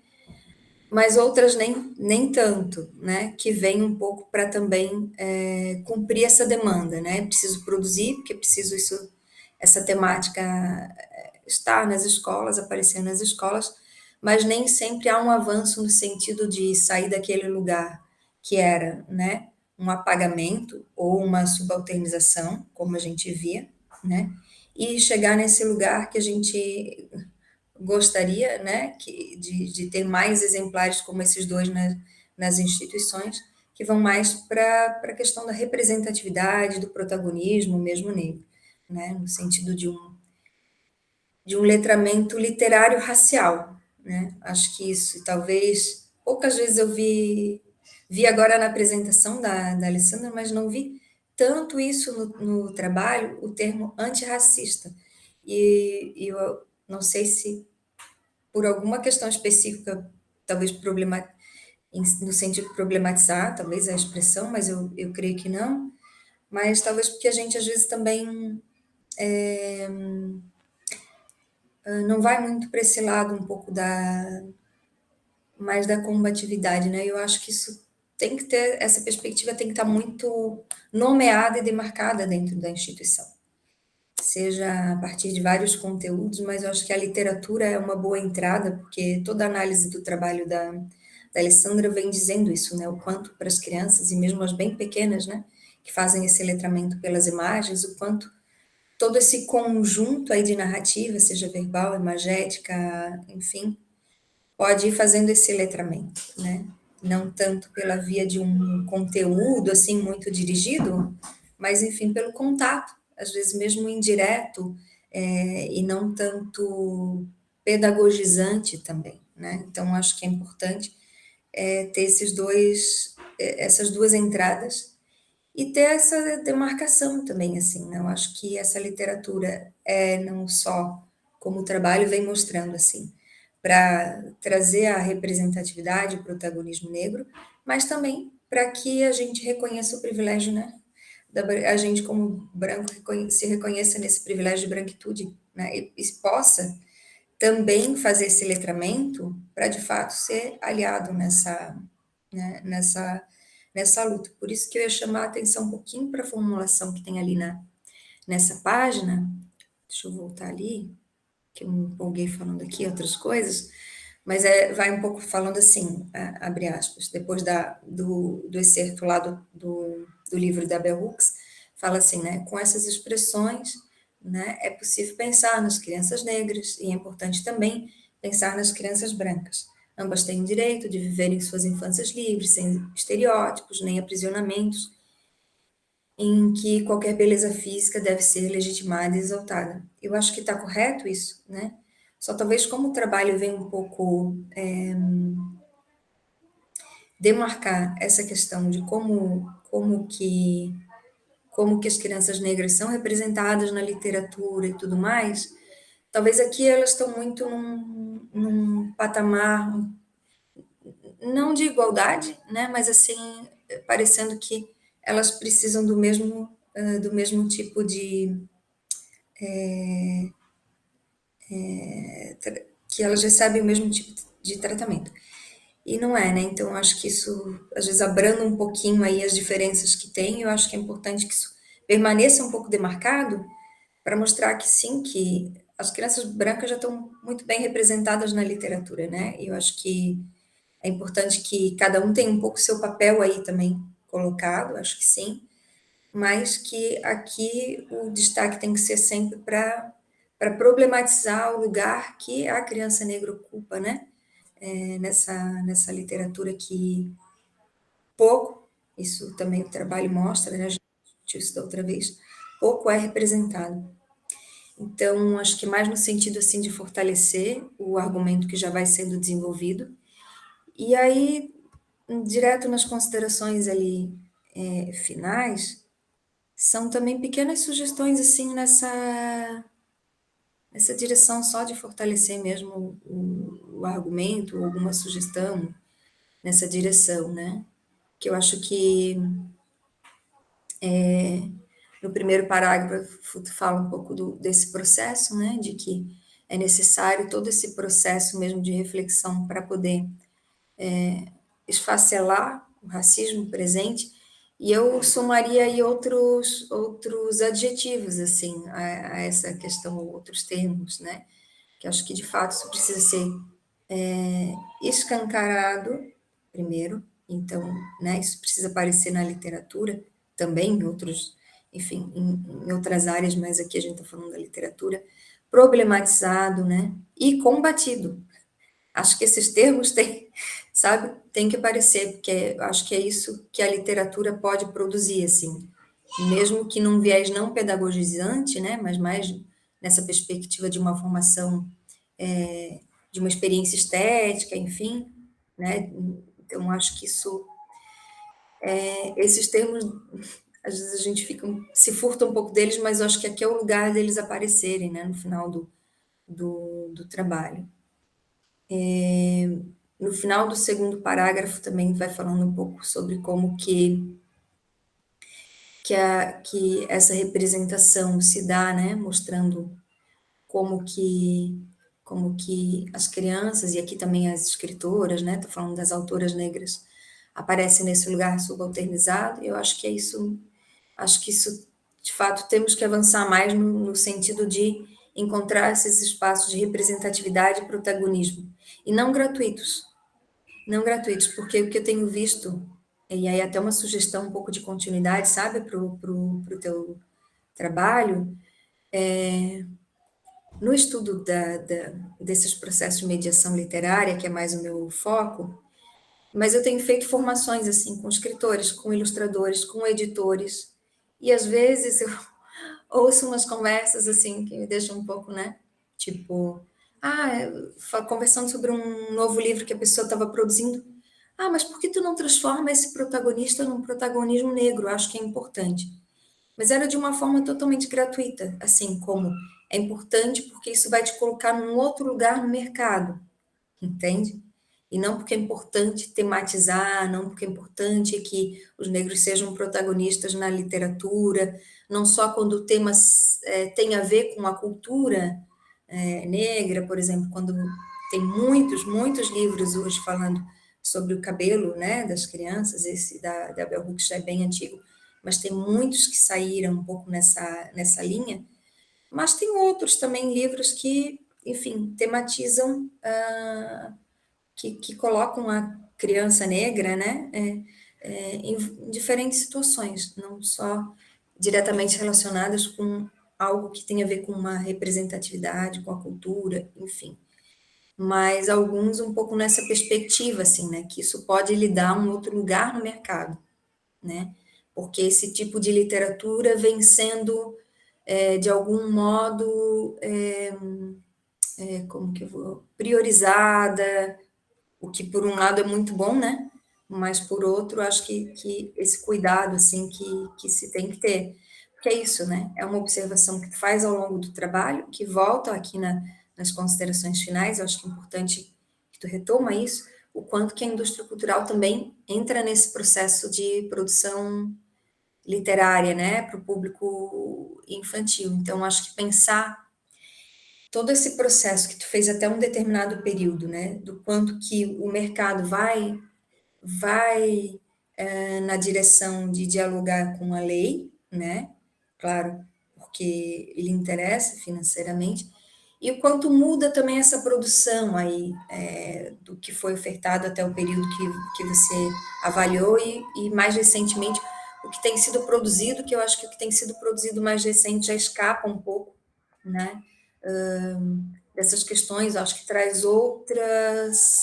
mas outras nem tanto, né, que vem um pouco para também cumprir essa demanda, né, preciso produzir, porque preciso essa temática estar nas escolas, aparecer nas escolas, mas nem sempre há um avanço no sentido de sair daquele lugar que era, né, um apagamento ou uma subalternização, como a gente via, né, e chegar nesse lugar que a gente gostaria, né, de ter mais exemplares como esses dois nas instituições, que vão mais para a questão da representatividade, do protagonismo mesmo negro, né, no sentido de um letramento literário racial, né? Acho que isso, talvez, poucas vezes eu vi agora na apresentação da Alessandra, mas não vi tanto isso no trabalho, o termo antirracista. E eu não sei se por alguma questão específica, talvez no sentido de problematizar, talvez a expressão, mas eu creio que não, mas talvez porque a gente às vezes também não vai muito para esse lado um pouco mais da combatividade, né? Eu acho que isso tem que ter, essa perspectiva tem que estar muito nomeada e demarcada dentro da instituição, seja a partir de vários conteúdos, mas eu acho que a literatura é uma boa entrada, porque toda a análise do trabalho da Alessandra vem dizendo isso, né? O quanto para as crianças, e mesmo as bem pequenas, né? Que fazem esse letramento pelas imagens, o quanto todo esse conjunto aí de narrativa, seja verbal, imagética, enfim, pode ir fazendo esse letramento, né? Não tanto pela via de um conteúdo, assim, muito dirigido, mas, enfim, pelo contato, às vezes mesmo indireto, e não tanto pedagogizante também, né? Então, acho que é importante ter essas duas entradas e ter essa demarcação também, assim, né? Eu acho que essa literatura não só como o trabalho vem mostrando, assim, para trazer a representatividade, o protagonismo negro, mas também para que a gente reconheça o privilégio, né? A gente, como branco, se reconheça nesse privilégio de branquitude, né? E possa também fazer esse letramento para, de fato, ser aliado né, nessa luta. Por isso que eu ia chamar a atenção um pouquinho para a formulação que tem ali nessa página. Deixa eu voltar ali, que eu me empolguei falando aqui outras coisas, mas vai um pouco falando assim, abre aspas, depois do excerto lá do livro da Bell Hooks, fala assim, né, com essas expressões, né, é possível pensar nas crianças negras e é importante também pensar nas crianças brancas. Ambas têm o direito de viverem suas infâncias livres, sem estereótipos nem aprisionamentos, em que qualquer beleza física deve ser legitimada e exaltada. Eu acho que está correto isso, né? Só talvez como o trabalho vem um pouco demarcar essa questão de como que as crianças negras são representadas na literatura e tudo mais, talvez aqui elas estão muito num patamar, não de igualdade, né, mas assim, parecendo que elas precisam do mesmo tipo que elas recebem o mesmo tipo de tratamento. E não é, né? Então, eu acho que isso, às vezes, abranda um pouquinho aí as diferenças que tem, eu acho que é importante que isso permaneça um pouco demarcado, para mostrar que sim, que as crianças brancas já estão muito bem representadas na literatura, né? E eu acho que é importante que cada um tenha um pouco seu papel aí também colocado, acho que sim, mas que aqui o destaque tem que ser sempre para problematizar o lugar que a criança negra ocupa, né? Nessa literatura que pouco, isso também o trabalho mostra, né? A gente discutiu isso da outra vez, pouco é representado. Então, acho que mais no sentido assim de fortalecer o argumento que já vai sendo desenvolvido. E aí, direto nas considerações ali finais, são também pequenas sugestões assim nessa direção só de fortalecer mesmo o argumento, ou alguma sugestão nessa direção, né? Que eu acho que no primeiro parágrafo fala um pouco desse processo, né? De que é necessário todo esse processo mesmo de reflexão para poder esfacelar o racismo presente, e eu somaria aí outros adjetivos, assim, a essa questão, outros termos, né? Que acho que, de fato, isso precisa ser escancarado, primeiro, então, né, isso precisa aparecer na literatura, também em outros, enfim, em outras áreas, mas aqui a gente está falando da literatura, problematizado, né, e combatido. Acho que esses termos têm, sabe, tem que aparecer, porque acho que é isso que a literatura pode produzir, assim, mesmo que num viés não pedagogizante, né, mas mais nessa perspectiva de uma formação, de uma experiência estética, enfim, né, então acho que isso, esses termos, às vezes a gente se furta um pouco deles, mas eu acho que aqui é o lugar deles aparecerem, né, no final do trabalho. No final do segundo parágrafo também vai falando um pouco sobre como que essa representação se dá, né, mostrando como que as crianças, e aqui também as escritoras, né, estou falando das autoras negras, aparecem nesse lugar subalternizado. Eu acho que é isso, acho que isso, de fato, temos que avançar mais no sentido de encontrar esses espaços de representatividade e protagonismo, e não gratuitos, porque o que eu tenho visto, e aí até uma sugestão um pouco de continuidade, sabe, para o teu trabalho, no estudo desses processos de mediação literária, que é mais o meu foco, mas eu tenho feito formações, assim, com escritores, com ilustradores, com editores, e às vezes eu ouço umas conversas, assim, que me deixam um pouco, né, tipo, conversando sobre um novo livro que a pessoa estava produzindo, mas por que tu não transforma esse protagonista num protagonismo negro? Eu acho que é importante. Mas era de uma forma totalmente gratuita, assim, como é importante porque isso vai te colocar num outro lugar no mercado, entende? E não porque é importante tematizar, não porque é importante que os negros sejam protagonistas na literatura, não só quando o tema tem a ver com a cultura negra, por exemplo, quando tem muitos livros hoje falando sobre o cabelo, né, das crianças, esse da Bell Hooks já é bem antigo, mas tem muitos que saíram um pouco nessa linha, mas tem outros também livros que, enfim, tematizam, que colocam a criança negra, né, em diferentes situações, não só diretamente relacionadas com algo que tem a ver com uma representatividade, com a cultura, enfim. Mas alguns um pouco nessa perspectiva, assim, né, que isso pode lhe dar um outro lugar no mercado, né, porque esse tipo de literatura vem sendo, de algum modo, como que eu vou, priorizada, o que por um lado é muito bom, né, mas por outro acho que esse cuidado, assim, que se tem que ter, porque é isso, né, é uma observação que tu faz ao longo do trabalho, que volta aqui nas considerações finais, eu acho que é importante que tu retoma isso, o quanto que a indústria cultural também entra nesse processo de produção literária, né, para o público infantil. Então, acho que pensar todo esse processo que tu fez até um determinado período, né, do quanto que o mercado vai na direção de dialogar com a lei, né, claro, porque ele interessa financeiramente, e o quanto muda também essa produção aí, do que foi ofertado até o período que você avaliou, e mais recentemente o que tem sido produzido, que eu acho que o que tem sido produzido mais recente já escapa um pouco, né, dessas questões, eu acho que traz outras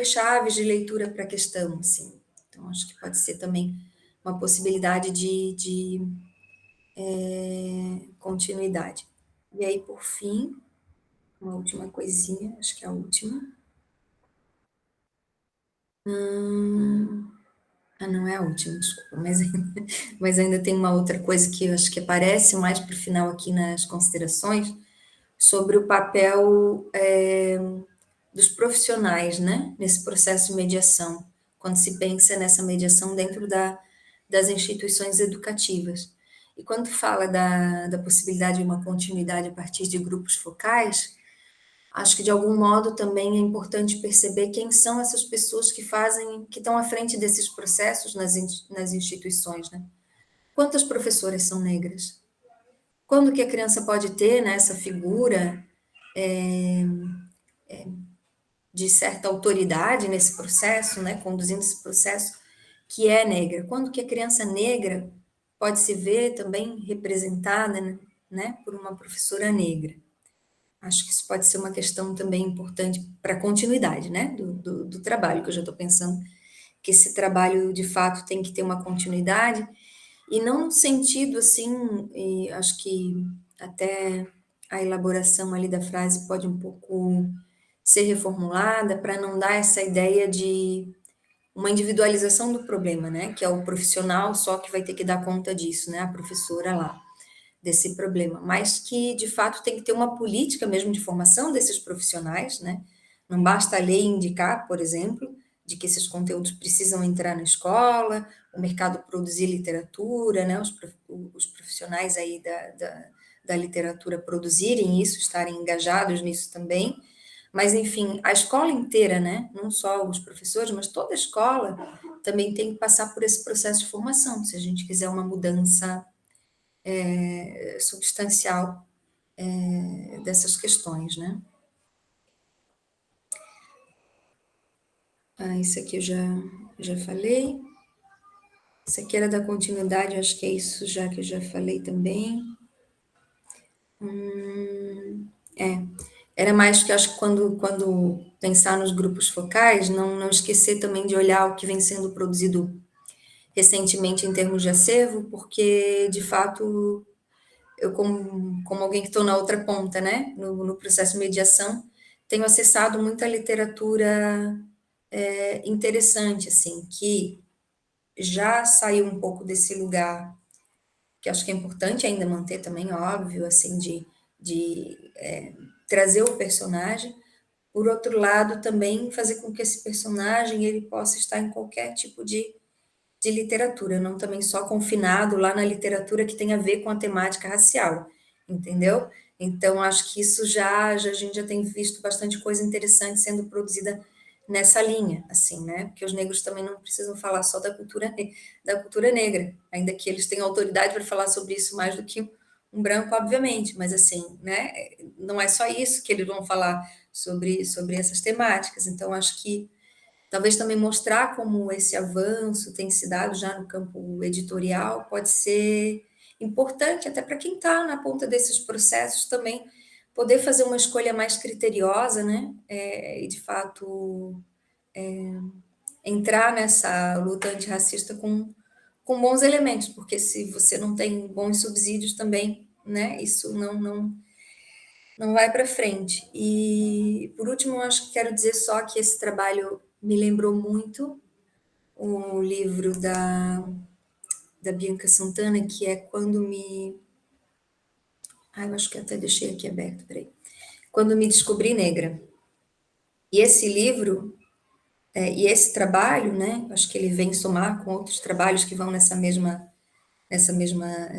chaves de leitura para a questão, assim. Então, acho que pode ser também uma possibilidade de continuidade. E aí, por fim, uma última coisinha, acho que é a última. Não é a última, desculpa, mas ainda tem uma outra coisa que eu acho que aparece mais para o final aqui nas considerações, sobre o papel dos profissionais, né, nesse processo de mediação, quando se pensa nessa mediação dentro das instituições educativas. E quando fala da possibilidade de uma continuidade a partir de grupos focais, acho que de algum modo também é importante perceber quem são essas pessoas que estão à frente desses processos nas instituições, né? Quantas professoras são negras? Quando que a criança pode ter, né, essa figura de certa autoridade nesse processo, né, conduzindo esse processo, que é negra. Quando que a criança negra pode se ver também representada, né, por uma professora negra. Acho que isso pode ser uma questão também importante para a continuidade, né, do trabalho, que eu já estou pensando que esse trabalho, de fato, tem que ter uma continuidade, e não no sentido, assim, e acho que até a elaboração ali da frase pode um pouco ser reformulada para não dar essa ideia de uma individualização do problema, né, que é o profissional só que vai ter que dar conta disso, né, a professora lá, desse problema, mas que, de fato, tem que ter uma política mesmo de formação desses profissionais, né, não basta a lei indicar, por exemplo, de que esses conteúdos precisam entrar na escola, o mercado produzir literatura, né, os profissionais aí da literatura produzirem isso, estarem engajados nisso também, mas, enfim, a escola inteira, né, não só os professores, mas toda a escola também tem que passar por esse processo de formação, se a gente quiser uma mudança substancial dessas questões, né? Isso aqui eu já falei. Isso aqui era da continuidade, eu acho que é isso já que eu já falei também. Era mais que eu acho que quando pensar nos grupos focais, não esquecer também de olhar o que vem sendo produzido recentemente em termos de acervo, porque, de fato, eu, como alguém que estou na outra ponta, né, no processo de mediação, tenho acessado muita literatura interessante, assim, que já saiu um pouco desse lugar, que acho que é importante ainda manter também, óbvio, assim, de trazer o personagem. Por outro lado, também fazer com que esse personagem ele possa estar em qualquer tipo de literatura, não também só confinado lá na literatura que tem a ver com a temática racial, entendeu? Então, acho que isso a gente já tem visto bastante coisa interessante sendo produzida nessa linha, assim, né? Porque os negros também não precisam falar só da cultura negra, ainda que eles tenham autoridade para falar sobre isso mais do que um branco, obviamente, mas assim, né? Não é só isso que eles vão falar sobre essas temáticas. Então, acho que talvez também mostrar como esse avanço tem se dado já no campo editorial pode ser importante até para quem está na ponta desses processos também poder fazer uma escolha mais criteriosa, né? E de fato entrar nessa luta antirracista com bons elementos, porque se você não tem bons subsídios também, né? Isso não vai para frente. E por último, eu acho que quero dizer só que esse trabalho me lembrou muito o livro da Bianca Santana, que é Quando Me... eu acho que até deixei aqui aberto, peraí. Quando Me Descobri Negra. E esse livro, e esse trabalho, né, acho que ele vem somar com outros trabalhos que vão nessa mesma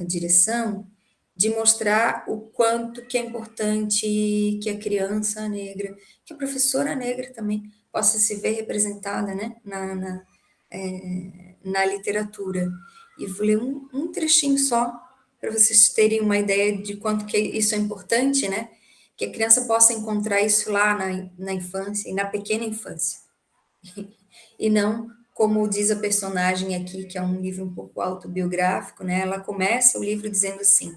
direção, de mostrar o quanto que é importante que a criança negra, que a professora negra também possa se ver representada, né, na literatura. E vou ler um trechinho só, para vocês terem uma ideia de quanto que isso é importante, né? Que a criança possa encontrar isso lá na infância, e na pequena infância. E não, como diz a personagem aqui, que é um livro um pouco autobiográfico, né? Ela começa o livro dizendo assim,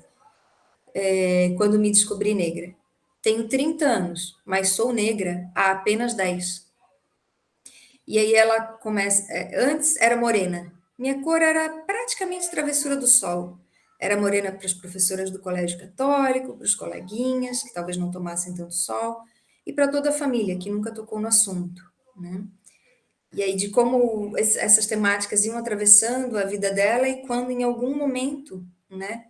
quando me descobri negra. Tenho 30 anos, mas sou negra há apenas 10. E aí ela começa, antes era morena. Minha cor era praticamente travessura do sol. Era morena para as professoras do colégio católico, para os coleguinhas, que talvez não tomassem tanto sol, e para toda a família, que nunca tocou no assunto, né? E aí de como essas temáticas iam atravessando a vida dela e quando em algum momento, né,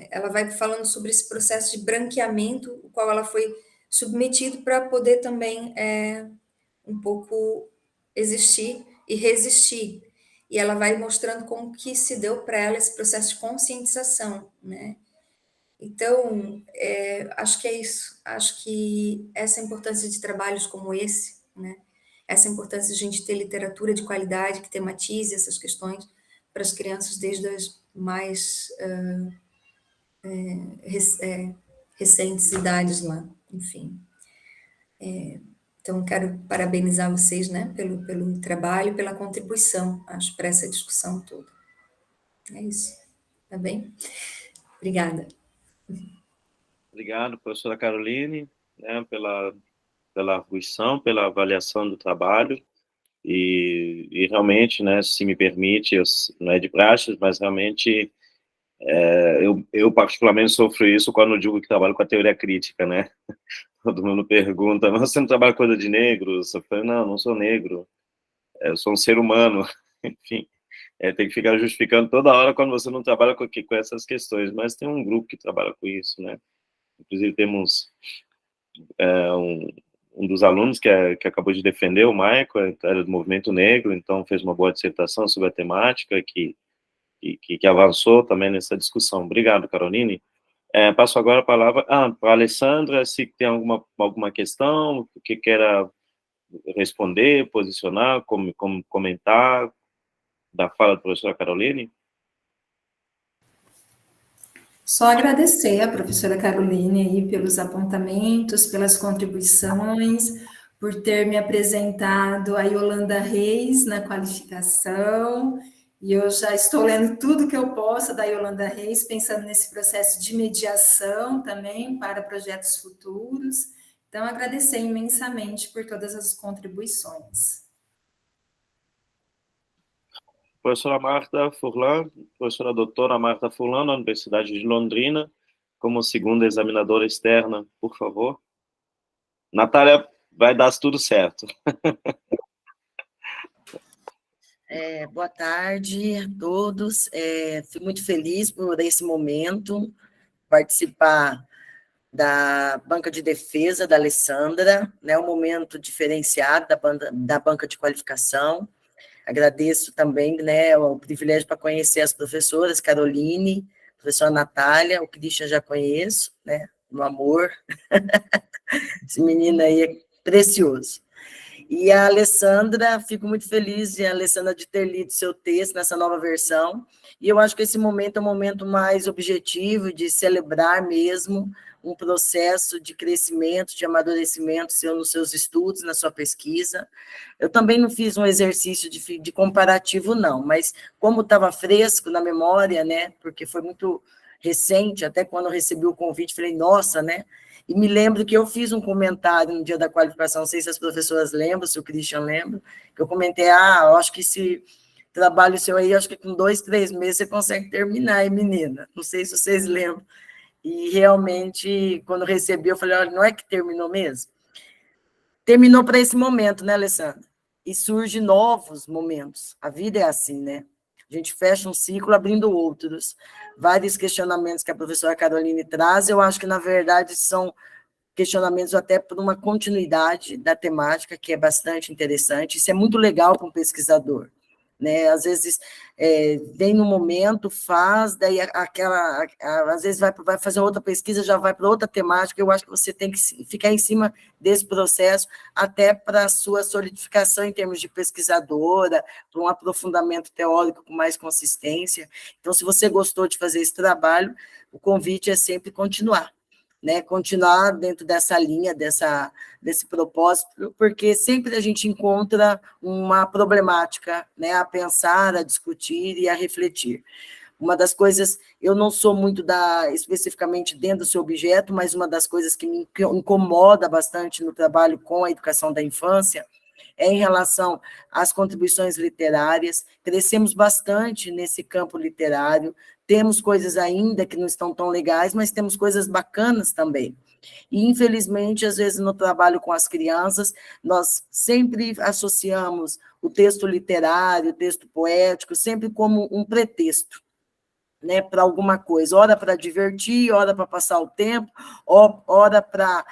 ela vai falando sobre esse processo de branqueamento, o qual ela foi submetido para poder também um pouco existir e resistir. E ela vai mostrando como que se deu para ela esse processo de conscientização, né? Então, acho que é isso. Acho que essa importância de trabalhos como esse, né? Essa importância de a gente ter literatura de qualidade que tematize essas questões para as crianças desde as mais recentes idades lá, enfim. Então, quero parabenizar vocês, né, pelo trabalho, pela contribuição, acho, para essa discussão toda. É isso, tá bem? Obrigada. Obrigado, professora Caroline, né, pela arguição, pela avaliação do trabalho, e realmente, né, se me permite, não é de praxe, mas realmente eu particularmente sofro isso quando digo que trabalho com a teoria crítica, né? Todo mundo pergunta, mas você não trabalha com coisa de negros? Eu falo, não sou negro, eu sou um ser humano, enfim. Tem que ficar justificando toda hora quando você não trabalha com essas questões, mas tem um grupo que trabalha com isso, né? Inclusive temos um dos alunos que acabou de defender, o Michael, era do movimento negro, então fez uma boa dissertação sobre a temática que avançou também nessa discussão. Obrigado, Caroline. Passo agora a palavra para a Alessandra, se tem alguma questão que queira responder, posicionar, comentar da fala da professora Caroline. Só agradecer a professora Caroline aí pelos apontamentos, pelas contribuições, por ter me apresentado a Yolanda Reis na qualificação, e eu já estou lendo tudo que eu posso da Yolanda Reis, pensando nesse processo de mediação também para projetos futuros. Então, agradecer imensamente por todas as contribuições. Professora Marta Furlan, professora doutora Marta Furlan, da Universidade de Londrina, como segunda examinadora externa, por favor. Natália, vai dar tudo certo. Boa tarde a todos. Fico muito feliz por esse momento, participar da banca de defesa da Alessandra, né, um momento diferenciado da banca de qualificação. Agradeço também, né, o privilégio para conhecer as professoras, Caroline, professora Natália, o Christian já conheço, né, no amor. Esse menino aí é precioso. E a Alessandra, fico muito feliz, Alessandra, de ter lido seu texto nessa nova versão, e eu acho que esse momento é um momento mais objetivo, de celebrar mesmo um processo de crescimento, de amadurecimento nos seus estudos, na sua pesquisa. Eu também não fiz um exercício de comparativo, não, mas como estava fresco na memória, né, porque foi muito recente, até quando eu recebi o convite, falei, nossa, né, e me lembro que eu fiz um comentário no dia da qualificação, não sei se as professoras lembram, se o Christian lembra, que eu comentei, eu acho que esse trabalho seu aí, acho que com 2, 3 meses você consegue terminar, hein, menina? Não sei se vocês lembram. E realmente, quando eu recebi, eu falei, olha, não é que terminou mesmo? Terminou para esse momento, né, Alessandra? E surgem novos momentos. A vida é assim, né? A gente fecha um ciclo abrindo outros. Vários questionamentos que a professora Caroline traz, eu acho que, na verdade, são questionamentos até por uma continuidade da temática, que é bastante interessante. Isso é muito legal para um pesquisador, né? Às vezes vem no momento, faz, daí às vezes vai fazer outra pesquisa, já vai para outra temática. Eu acho que você tem que ficar em cima desse processo, até para a sua solidificação em termos de pesquisadora, para um aprofundamento teórico com mais consistência. Então, se você gostou de fazer esse trabalho, o convite é sempre continuar. Né, continuar dentro dessa linha, desse propósito, porque sempre a gente encontra uma problemática, né, a pensar, a discutir e a refletir. Uma das coisas, eu não sou muito especificamente dentro do seu objeto, mas uma das coisas que me incomoda bastante no trabalho com a educação da infância é em relação às contribuições literárias. Crescemos bastante nesse campo literário, temos coisas ainda que não estão tão legais, mas temos coisas bacanas também. E, infelizmente, às vezes, no trabalho com as crianças, nós sempre associamos o texto literário, o texto poético, sempre como um pretexto, né, para alguma coisa, ora para divertir, ora para passar o tempo, ora para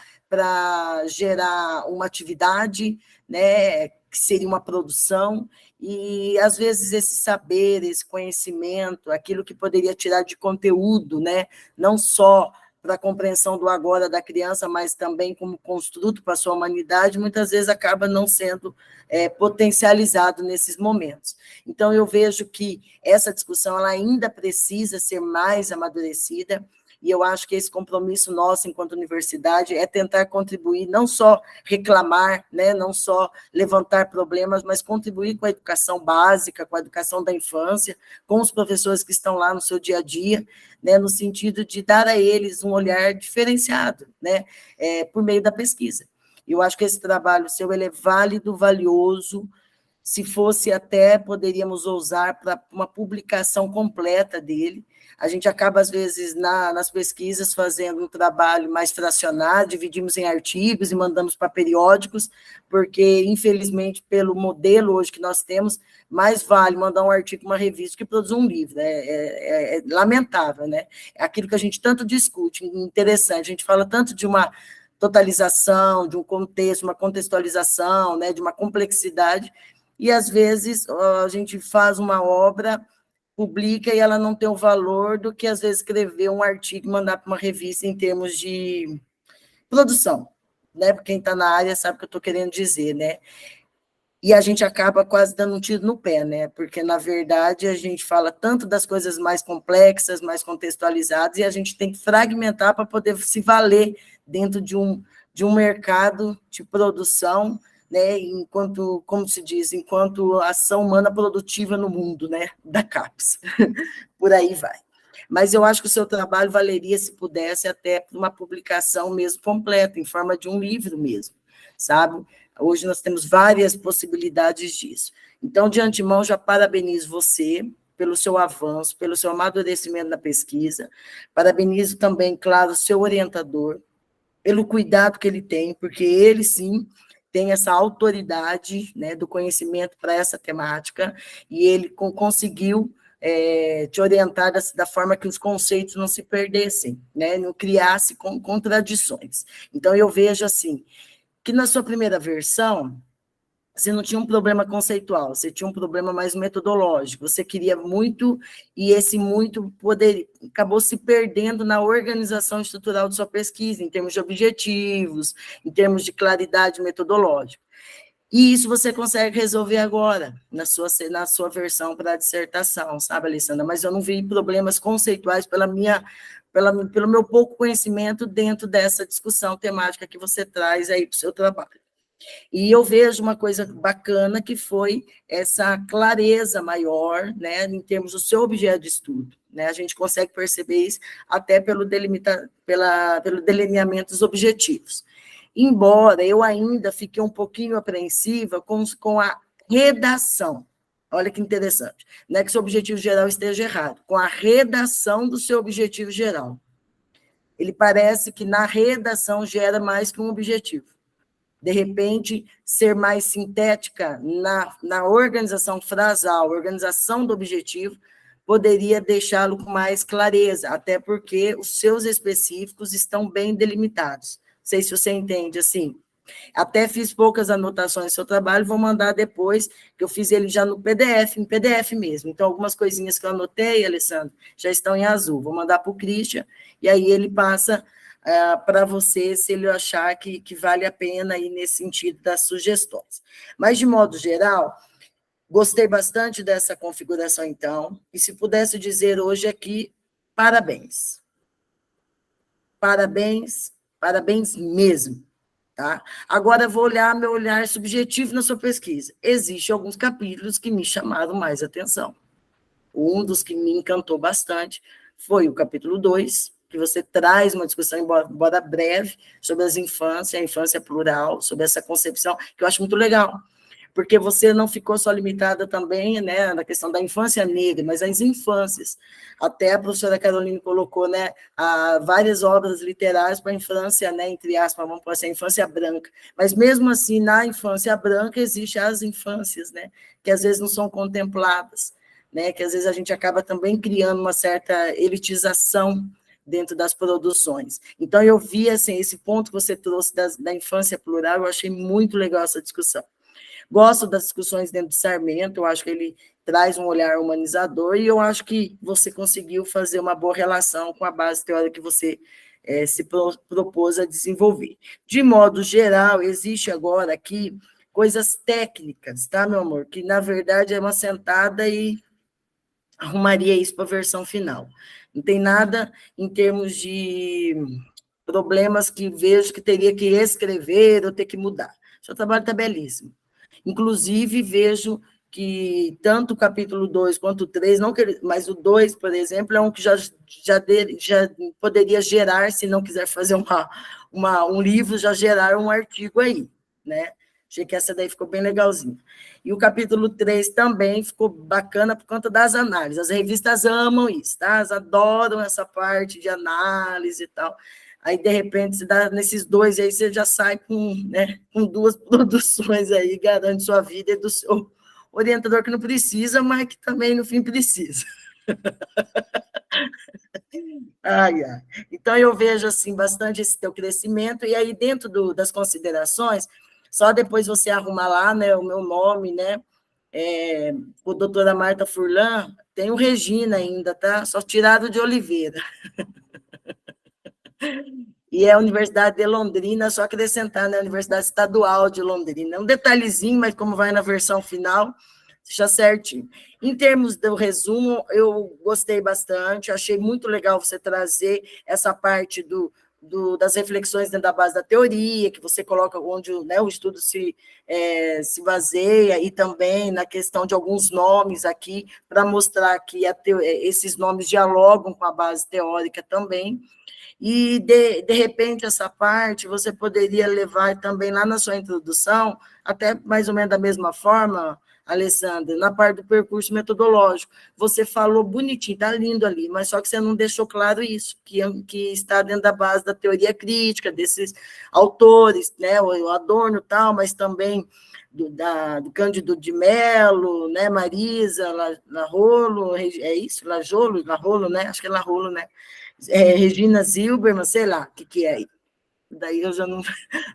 gerar uma atividade, né, que seria uma produção, e às vezes esse saber, esse conhecimento, aquilo que poderia tirar de conteúdo, né, não só para a compreensão do agora da criança, mas também como construto para a sua humanidade, muitas vezes acaba não sendo potencializado nesses momentos. Então, eu vejo que essa discussão ela ainda precisa ser mais amadurecida. e eu acho que esse compromisso nosso, enquanto universidade, é tentar contribuir, não só reclamar, né, não só levantar problemas, mas contribuir com a educação básica, com a educação da infância, com os professores que estão lá no seu dia a dia, né, no sentido de dar a eles um olhar diferenciado, né, por meio da pesquisa. Eu acho que esse trabalho seu ele é válido, valioso. Se fosse até, poderíamos usar para uma publicação completa dele. A gente acaba, às vezes, nas pesquisas, fazendo um trabalho mais fracionado, dividimos em artigos e mandamos para periódicos, porque, infelizmente, pelo modelo hoje que nós temos, mais vale mandar um artigo para uma revista que produzir um livro. É lamentável, né? É aquilo que a gente tanto discute, interessante. A gente fala tanto de uma totalização, de um contexto, uma contextualização, né, de uma complexidade, e, às vezes, a gente faz uma obra, publica, e ela não tem o valor do que, às vezes, escrever um artigo e mandar para uma revista em termos de produção, né? Quem está na área sabe o que eu estou querendo dizer, né? E a gente acaba quase dando um tiro no pé, né? Porque, na verdade, a gente fala tanto das coisas mais complexas, mais contextualizadas, e a gente tem que fragmentar para poder se valer dentro de um mercado de produção, né, enquanto, como se diz, enquanto ação humana produtiva no mundo, né, da CAPES. Por aí vai. Mas eu acho que o seu trabalho valeria, se pudesse, até uma publicação mesmo completa, em forma de um livro mesmo, sabe? Hoje nós temos várias possibilidades disso. Então, de antemão, já parabenizo você pelo seu avanço, pelo seu amadurecimento na pesquisa. Parabenizo também, claro, o seu orientador, pelo cuidado que ele tem, porque ele, sim, tem essa autoridade, né, do conhecimento para essa temática, e ele conseguiu te orientar da forma que os conceitos não se perdessem, né, não criasse contradições. Então, eu vejo assim, que na sua primeira versão, você não tinha um problema conceitual, você tinha um problema mais metodológico, você queria muito, e esse muito acabou se perdendo na organização estrutural de sua pesquisa, em termos de objetivos, em termos de claridade metodológica. E isso você consegue resolver agora, na sua versão para a dissertação, sabe, Alessandra? Mas eu não vi problemas conceituais pelo meu pouco conhecimento dentro dessa discussão temática que você traz aí para o seu trabalho. E eu vejo uma coisa bacana que foi essa clareza maior, né, em termos do seu objeto de estudo, né? A gente consegue perceber isso até pelo delineamento dos objetivos. Embora eu ainda fiquei um pouquinho apreensiva com a redação. Olha que interessante. Não é que seu objetivo geral esteja errado, com a redação do seu objetivo geral. Ele parece que na redação gera mais que um objetivo. De repente, ser mais sintética na organização frasal, organização do objetivo, poderia deixá-lo com mais clareza, até porque os seus específicos estão bem delimitados. Não sei se você entende, assim. Até fiz poucas anotações no seu trabalho, vou mandar depois, que eu fiz ele já no PDF, em PDF mesmo. Então, algumas coisinhas que eu anotei, Alessandro, já estão em azul. Vou mandar para o Christian, e aí ele passa para você, se ele achar que vale a pena ir nesse sentido das sugestões. Mas, de modo geral, gostei bastante dessa configuração, então, e se pudesse dizer hoje aqui, parabéns. Parabéns, parabéns mesmo. Tá? Agora, vou olhar meu olhar subjetivo na sua pesquisa. Existem alguns capítulos que me chamaram mais atenção. Um dos que me encantou bastante foi o capítulo 2, que você traz uma discussão, embora breve, sobre as infâncias, a infância plural, sobre essa concepção, que eu acho muito legal, porque você não ficou só limitada também, né, na questão da infância negra, mas as infâncias. Até a professora Caroline colocou, né, várias obras literárias para a infância, né, entre aspas, vamos pôr assim, a infância branca. Mas mesmo assim, na infância branca, existem as infâncias, né, que às vezes não são contempladas, né, que às vezes a gente acaba também criando uma certa elitização dentro das produções. Então, eu vi, assim, esse ponto que você trouxe da infância plural, eu achei muito legal essa discussão. Gosto das discussões dentro de Sarmento, eu acho que ele traz um olhar humanizador, e eu acho que você conseguiu fazer uma boa relação com a base teórica que você se propôs a desenvolver. De modo geral, existe agora aqui coisas técnicas, tá, meu amor? Que, na verdade, é uma sentada e arrumaria isso para a versão final. Não tem nada em termos de problemas que vejo que teria que escrever ou ter que mudar. O seu trabalho está belíssimo. Inclusive, vejo que tanto o capítulo 2 quanto o 3, não que, mas o 2, por exemplo, é um que já poderia gerar, se não quiser fazer um livro, já gerar um artigo aí, né? Achei que essa daí ficou bem legalzinha. E o capítulo 3 também ficou bacana por conta das análises. As revistas amam isso, tá? Elas adoram essa parte de análise e tal. Aí, de repente, se dá nesses dois aí, você já sai com, né, com 2 produções aí, garante sua vida e do seu orientador que não precisa, mas que também, no fim, precisa. Ai, ai. Então, eu vejo, assim, bastante esse teu crescimento, e aí, dentro das considerações, só depois você arrumar lá, né, o meu nome, né, o doutora Marta Furlan, tem o Regina ainda, tá? Só tirado de Oliveira. E é a Universidade de Londrina, só acrescentar, né, a Universidade Estadual de Londrina. Um detalhezinho, mas como vai na versão final, deixa certinho. Em termos do resumo, eu gostei bastante, achei muito legal você trazer essa parte das reflexões dentro da base da teoria, que você coloca onde, né, o estudo se baseia, e também na questão de alguns nomes aqui, para mostrar que esses nomes dialogam com a base teórica também. E, de repente, essa parte você poderia levar também lá na sua introdução, até mais ou menos da mesma forma, Alessandra, na parte do percurso metodológico. Você falou bonitinho, está lindo ali, mas só que você não deixou claro isso, que está dentro da base da teoria crítica, desses autores, né, o Adorno e tal, mas também do Cândido de Mello, né, Marisa, Larrolo, é isso? Larrolo, né? Acho que é Larrolo, né? Regina Zilberman, sei lá o que é aí. Daí eu já não...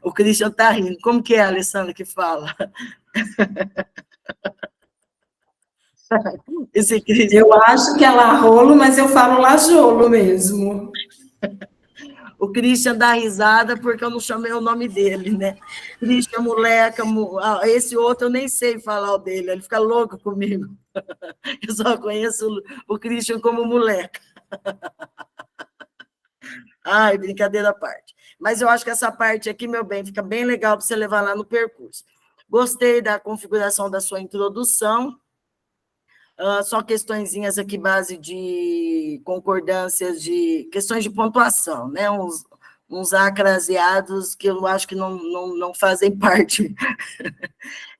O Christian está rindo. Como que é a Alessandra que fala? Esse Christian... Eu acho que é Larrolo, mas eu falo Lajolo mesmo. O Christian dá risada porque eu não chamei o nome dele, né? Christian, moleca, esse outro eu nem sei falar o dele, ele fica louco comigo. Eu só conheço o Christian como moleca. Ai, brincadeira à parte. Mas eu acho que essa parte aqui, meu bem, fica bem legal para você levar lá no percurso. Gostei da configuração da sua introdução. Só questõezinhas aqui, base de concordâncias, de questões de pontuação, né? Uns acraseados que eu acho que não fazem parte.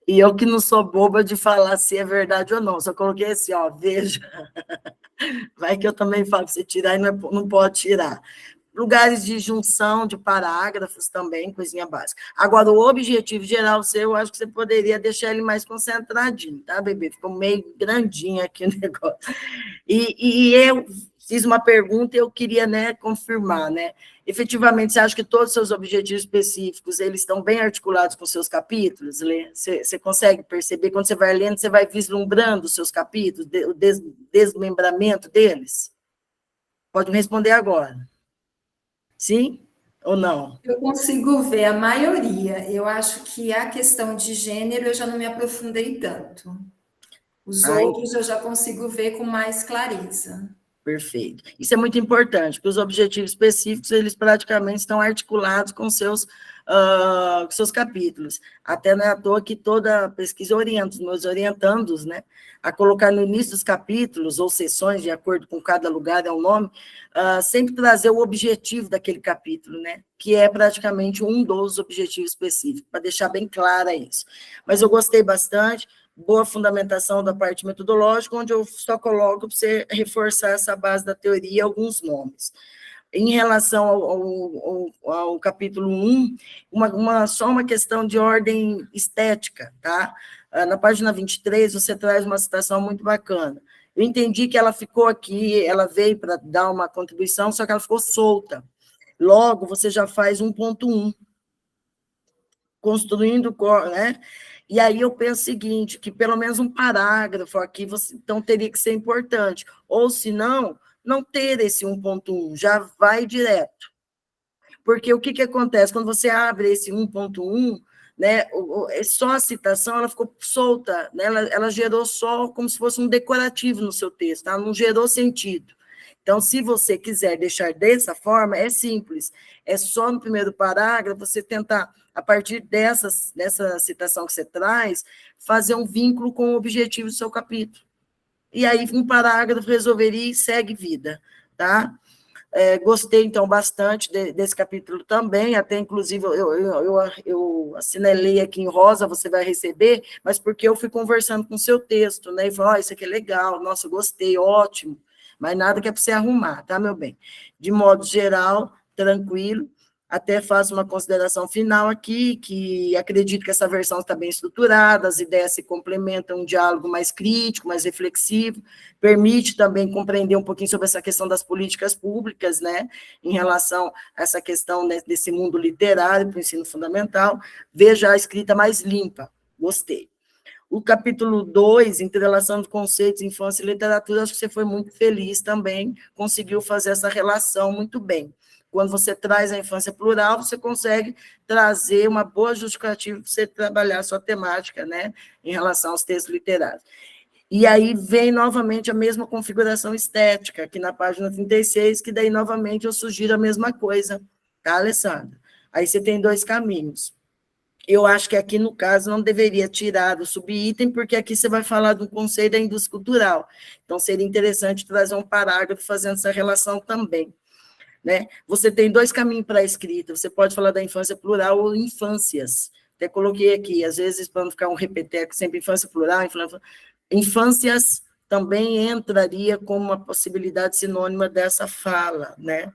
E eu que não sou boba de falar se é verdade ou não, só coloquei assim, ó, veja. Vai que eu também falo que você tirar e não pode tirar. Lugares de junção de parágrafos também, coisinha básica. Agora, o objetivo geral seu, eu acho que você poderia deixar ele mais concentradinho, tá, bebê? Ficou meio grandinho aqui o negócio. E eu fiz uma pergunta e eu queria, né, confirmar, né? Efetivamente, você acha que todos os seus objetivos específicos, eles estão bem articulados com os seus capítulos, Lê? Você consegue perceber, quando você vai lendo, você vai vislumbrando os seus capítulos, o desmembramento deles? Pode me responder agora. Sim ou não? Eu consigo ver a maioria. Eu acho que a questão de gênero eu já não me aprofundei tanto. Os outros eu já consigo ver com mais clareza. Perfeito. Isso é muito importante, porque os objetivos específicos, eles praticamente estão articulados com seus capítulos. Até não é à toa que toda pesquisa orienta os meus orientandos, né, a colocar no início dos capítulos, ou sessões, de acordo com cada lugar, é o nome, sempre trazer o objetivo daquele capítulo, né, que é praticamente um dos objetivos específicos, para deixar bem clara isso. Mas eu gostei bastante, boa fundamentação da parte metodológica, onde eu só coloco para você reforçar essa base da teoria, alguns nomes. Em relação ao capítulo 1, só uma questão de ordem estética, tá? Na página 23, você traz uma citação muito bacana. Eu entendi que ela ficou aqui, ela veio para dar uma contribuição, só que ela ficou solta. Logo, você já faz 1.1, construindo, né? E aí eu penso o seguinte, que pelo menos um parágrafo aqui, então teria que ser importante. Ou, se não ter esse 1.1, já vai direto. Porque o que acontece? Quando você abre esse 1.1, né, só a citação, ela ficou solta, né, ela gerou só como se fosse um decorativo no seu texto, tá? Não gerou sentido. Então, se você quiser deixar dessa forma, é simples. É só no primeiro parágrafo você tentar, a partir dessa citação que você traz, fazer um vínculo com o objetivo do seu capítulo. E aí, um parágrafo resolveria e segue vida, tá? Gostei, então, bastante desse capítulo também, até, inclusive, eu assinalei aqui em rosa, você vai receber, mas porque eu fui conversando com o seu texto, né, e falei, isso aqui é legal, nossa, gostei, ótimo, mas nada que é para você arrumar, tá, meu bem? De modo geral, tranquilo, até faço uma consideração final aqui, que acredito que essa versão está bem estruturada, as ideias se complementam, um diálogo mais crítico, mais reflexivo, permite também compreender um pouquinho sobre essa questão das políticas públicas, né, em relação a essa questão desse mundo literário para o ensino fundamental, veja a escrita mais limpa, gostei. O capítulo 2, entrelaçando conceitos, infância e literatura, acho que você foi muito feliz também, conseguiu fazer essa relação muito bem. Quando você traz a infância plural, você consegue trazer uma boa justificativa para você trabalhar a sua temática, né, em relação aos textos literários. E aí vem novamente a mesma configuração estética, aqui na página 36, que daí novamente eu sugiro a mesma coisa, tá, Alessandra? Aí você tem 2 caminhos. Eu acho que aqui, no caso, não deveria tirar o subitem, porque aqui você vai falar do conceito da indústria cultural. Então, seria interessante trazer um parágrafo fazendo essa relação também. Né? Você tem 2 caminhos para a escrita, você pode falar da infância plural ou infâncias. Até coloquei aqui, às vezes, para não ficar um repeteco, sempre infância plural, infâncias também entraria como uma possibilidade sinônima dessa fala, né?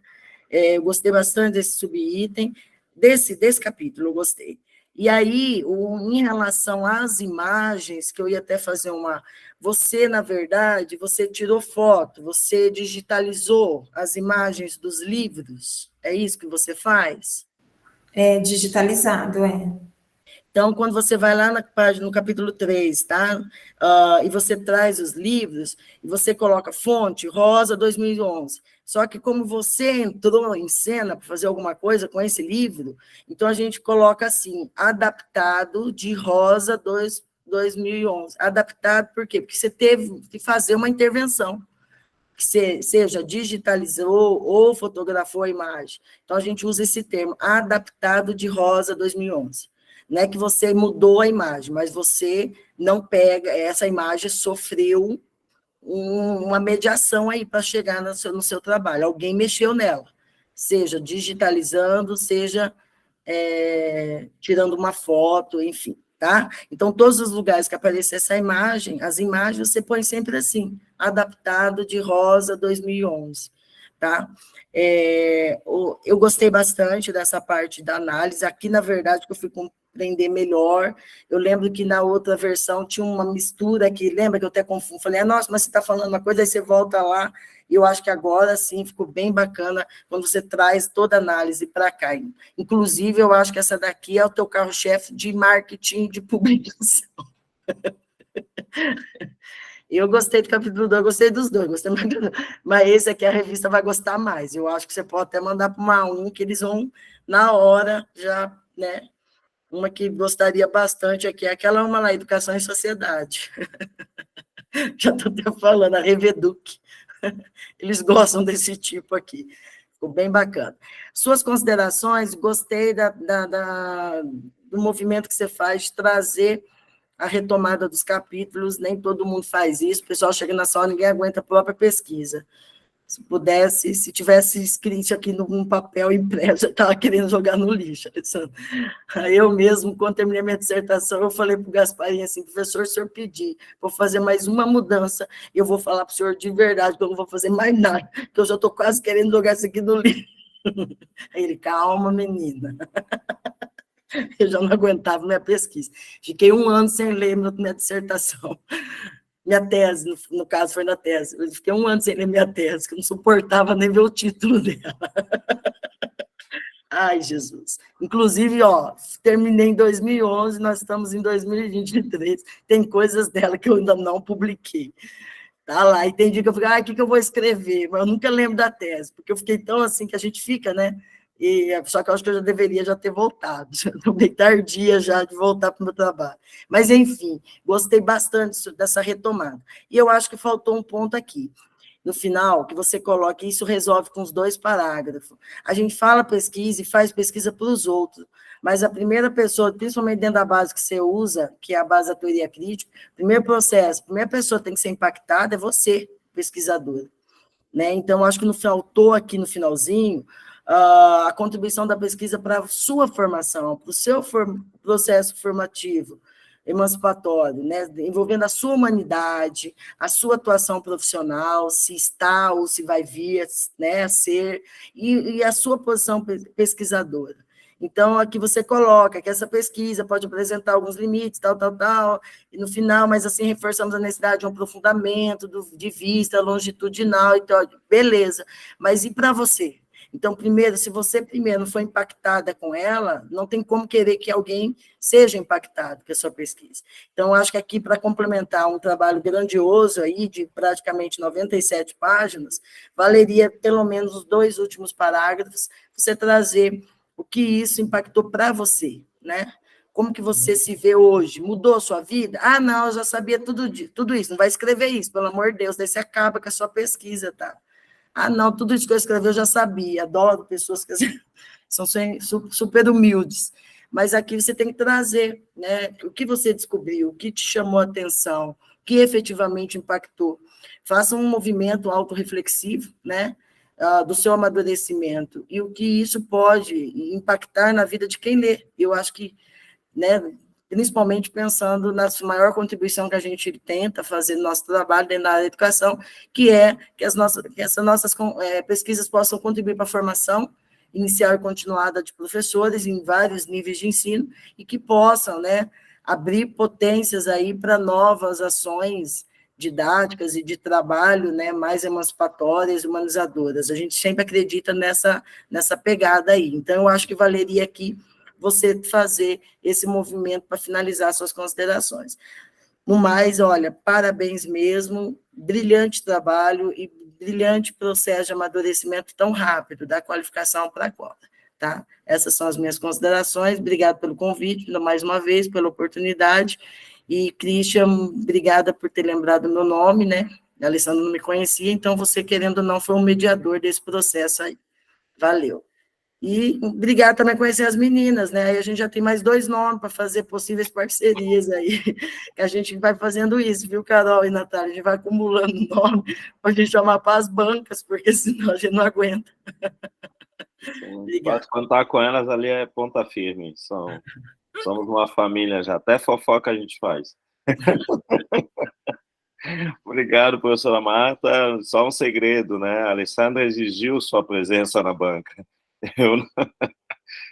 Eu gostei bastante desse subitem, desse capítulo, eu gostei. E aí, em relação às imagens, que eu ia até fazer você, na verdade, você tirou foto, você digitalizou as imagens dos livros, é isso que você faz? É digitalizado, é. Então, quando você vai lá na página, no capítulo 3, tá? E você traz os livros, e você coloca fonte, Rosa 2011. Só que como você entrou em cena para fazer alguma coisa com esse livro, então a gente coloca assim, adaptado de Rosa 2011. Adaptado por quê? Porque você teve que fazer uma intervenção, que seja digitalizou ou fotografou a imagem. Então, a gente usa esse termo, adaptado de Rosa 2011. Não é que você mudou a imagem, mas você não pega, essa imagem sofreu uma mediação aí para chegar no seu trabalho, alguém mexeu nela, seja digitalizando, seja tirando uma foto, enfim, tá? Então, todos os lugares que aparecer essa imagem, as imagens você põe sempre assim, adaptado de Rosa 2011, tá? Eu gostei bastante dessa parte da análise, aqui, na verdade, que eu fui compreender melhor, eu lembro que na outra versão tinha uma mistura aqui, lembra que eu até confundo, falei, nossa, mas você está falando uma coisa, aí você volta lá, e eu acho que agora, sim, ficou bem bacana, quando você traz toda a análise para cá, inclusive, eu acho que essa daqui é o teu carro-chefe de marketing, de publicação. Eu gostei do capítulo 2, gostei dos 2, gostei mais mas esse aqui a revista vai gostar mais, eu acho que você pode até mandar para uma que eles vão, na hora, já, né, uma que gostaria bastante aqui, é aquela uma lá, Educação e Sociedade. Já estou até falando, a Reveduc. Eles gostam desse tipo aqui. Ficou bem bacana. Suas considerações, gostei do movimento que você faz de trazer a retomada dos capítulos, nem todo mundo faz isso, o pessoal chega na sala, ninguém aguenta a própria pesquisa. Se pudesse, se tivesse escrito aqui num papel impresso, eu estava querendo jogar no lixo, Alessandra. Aí eu mesmo, quando terminei minha dissertação, eu falei para o Gasparinho assim, professor, o senhor pedir, vou fazer mais uma mudança, e eu vou falar para o senhor de verdade, que eu não vou fazer mais nada, que eu já estou quase querendo jogar isso aqui no lixo. Aí ele, calma, menina. Eu já não aguentava minha pesquisa. Fiquei 1 ano sem ler minha dissertação. Minha tese, no caso, foi na tese. Eu fiquei 1 ano sem ler minha tese, que eu não suportava nem ver o título dela. Ai, Jesus. Inclusive, terminei em 2011, nós estamos em 2023. Tem coisas dela que eu ainda não publiquei. Tá lá, e tem dia que eu fico, o que eu vou escrever? Mas eu nunca lembro da tese, porque eu fiquei tão assim que a gente fica, né? Só que eu acho que eu já deveria já ter voltado, estou bem tardia já de voltar para o meu trabalho. Mas, enfim, gostei bastante dessa retomada. E eu acho que faltou um ponto aqui. no final, que você coloque, isso resolve com os 2 parágrafos. A gente fala pesquisa e faz pesquisa para os outros, mas a primeira pessoa, principalmente dentro da base que você usa, que é a base da teoria crítica, primeiro processo, a primeira pessoa que tem que ser impactada é você, pesquisadora. Né? Então, acho que no final, estou aqui no finalzinho, a contribuição da pesquisa para a sua formação, para o seu processo formativo, emancipatório, né? Envolvendo a sua humanidade, a sua atuação profissional, se está ou se vai vir, né, a ser, e a sua posição pesquisadora. Então, aqui você coloca que essa pesquisa pode apresentar alguns limites, tal, e no final, mas assim, reforçamos a necessidade de um aprofundamento de vista longitudinal, então, beleza, mas e para você? Então, primeiro, se você primeiro não foi impactada com ela, não tem como querer que alguém seja impactado com a sua pesquisa. Então, acho que aqui, para complementar um trabalho grandioso aí, de praticamente 97 páginas, valeria pelo menos os 2 últimos parágrafos, você trazer o que isso impactou para você, né? Como que você se vê hoje? Mudou a sua vida? Ah, não, eu já sabia tudo isso, não vai escrever isso, pelo amor de Deus, daí você acaba com a sua pesquisa, tá? Ah, não, tudo isso que eu escrevi eu já sabia, adoro pessoas que são super humildes, mas aqui você tem que trazer, né, o que você descobriu, o que te chamou a atenção, o que efetivamente impactou. Faça um movimento autorreflexivo, né, do seu amadurecimento, e o que isso pode impactar na vida de quem lê. Eu acho que, né, principalmente pensando na maior contribuição que a gente tenta fazer no nosso trabalho dentro da área da educação, que é que essas nossas pesquisas possam contribuir para a formação inicial e continuada de professores em vários níveis de ensino, e que possam, né, abrir potências aí para novas ações didáticas e de trabalho, né, mais emancipatórias, humanizadoras. A gente sempre acredita nessa pegada aí. Então, eu acho que valeria aqui você fazer esse movimento para finalizar suas considerações. No mais, olha, parabéns mesmo, brilhante trabalho e brilhante processo de amadurecimento tão rápido, da qualificação para a cota, tá? Essas são as minhas considerações, obrigado pelo convite, mais uma vez, pela oportunidade, e, Christian, obrigada por ter lembrado o meu nome, né? A Alessandra não me conhecia, então você, querendo ou não, foi um mediador desse processo aí. Valeu. E obrigado também por conhecer as meninas, né? Aí a gente já tem mais 2 nomes para fazer possíveis parcerias aí, que a gente vai fazendo isso, viu, Carol e Natália? A gente vai acumulando nome para a gente chamar para as bancas, porque senão a gente não aguenta. Pode contar com elas, ali é ponta firme. Somos uma família já, até fofoca a gente faz. Obrigado, professora Marta. Só um segredo, né? A Alessandra exigiu sua presença na banca.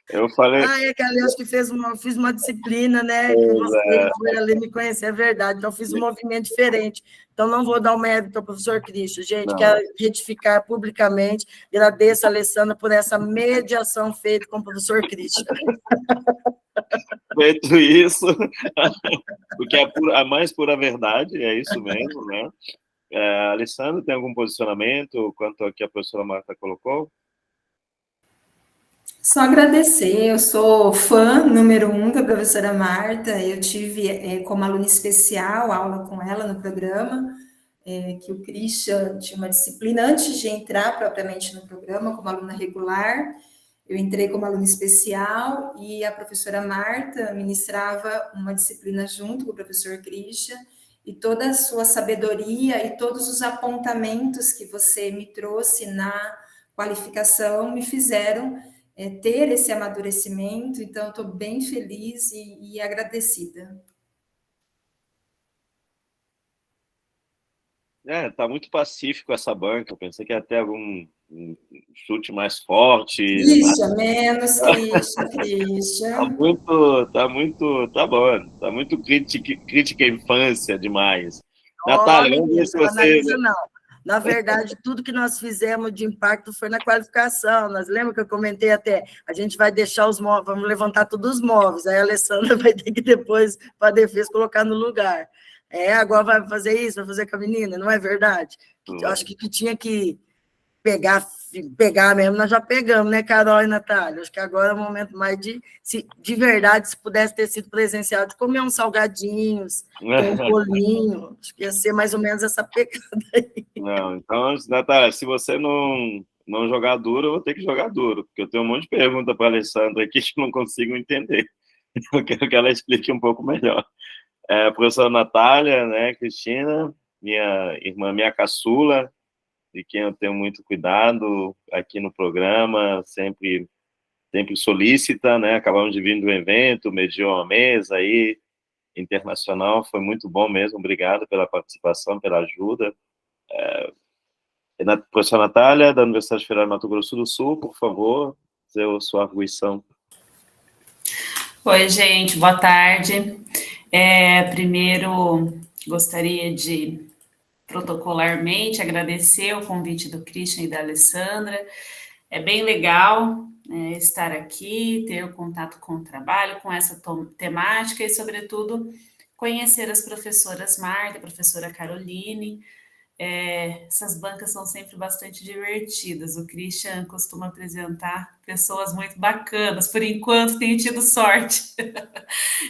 Eu falei... Ah, é que a Lê, acho que fiz uma disciplina, né, que você foi ali me conhecer, é verdade, então fiz um movimento diferente. Então, não vou dar o mérito ao professor Cristo, gente, não. Quero retificar publicamente, agradeço a Alessandra por essa mediação feita com o professor Cristo. Feito isso, porque é a mais pura verdade, é isso mesmo, né? Alessandra, tem algum posicionamento quanto ao que a professora Marta colocou? Só agradecer, eu sou fã número 1 da professora Marta, eu tive como aluna especial aula com ela no programa, que o Christian tinha uma disciplina antes de entrar propriamente no programa como aluna regular, eu entrei como aluna especial e a professora Marta ministrava uma disciplina junto com o professor Christian, e toda a sua sabedoria e todos os apontamentos que você me trouxe na qualificação me fizeram ter esse amadurecimento, então estou bem feliz e agradecida. Tá muito pacífico essa banca, eu pensei que ia ter algum chute mais forte. Christian, menos Christian. Tá bom, tá muito crítica à infância demais. Natália, vamos ver se você... Não. Na verdade, tudo que nós fizemos de impacto foi na qualificação. Nós lembra que eu comentei até, a gente vai deixar os móveis, vamos levantar todos os móveis, aí a Alessandra vai ter que depois, para a defesa, colocar no lugar. Agora vai fazer isso, vai fazer com a menina, não é verdade? Eu acho que tinha que pegar mesmo, nós já pegamos, né, Carol e Natália? Acho que agora é o momento mais de verdade, se pudesse ter sido presencial, de comer uns salgadinhos, ter um bolinho, acho que ia ser mais ou menos essa pegada aí. Não, então, Natália, se você não jogar duro, eu vou ter que jogar duro, porque eu tenho um monte de pergunta para a Alessandra aqui que eu não consigo entender. Eu quero que ela explique um pouco melhor. A professora Natália, né, Cristina, minha irmã, minha caçula, de quem eu tenho muito cuidado aqui no programa, sempre solícita, né? Acabamos de vir do evento, mediou uma mesa aí internacional, foi muito bom mesmo. Obrigado pela participação, pela ajuda. Professora Natália, da Universidade Federal de Mato Grosso do Sul, por favor, fazer a sua arguição. Oi, gente, boa tarde. Primeiro, gostaria de protocolarmente agradecer o convite do Christian e da Alessandra. É bem legal estar aqui, ter o contato com o trabalho, com essa temática e, sobretudo, conhecer as professoras Marta, a professora Caroline. Essas bancas são sempre bastante divertidas. O Christian costuma apresentar pessoas muito bacanas. Por enquanto, tenho tido sorte.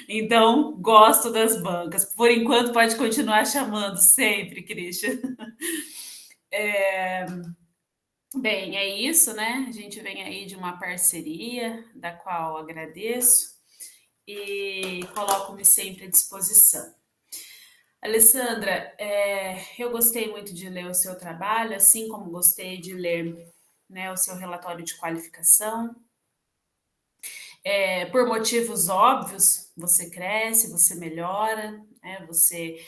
Então, gosto das bancas. Por enquanto, pode continuar chamando sempre, Christian. Bem, é isso, né? A gente vem aí de uma parceria, da qual agradeço e coloco-me sempre à disposição. Alessandra, eu gostei muito de ler o seu trabalho, assim como gostei de ler, né, o seu relatório de qualificação. Por motivos óbvios, você cresce, você melhora, né, você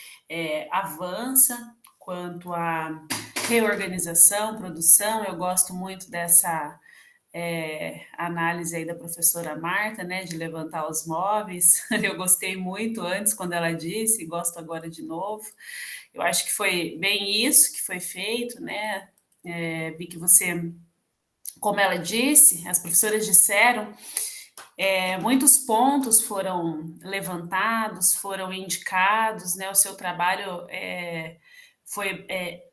avança quanto à reorganização, produção. Eu gosto muito dessa análise aí da professora Marta, né, de levantar os móveis. Eu gostei muito antes quando ela disse, e gosto agora de novo. Eu acho que foi bem isso que foi feito, né? Vi que você, como ela disse, as professoras disseram, muitos pontos foram levantados, foram indicados, né? O seu trabalho foi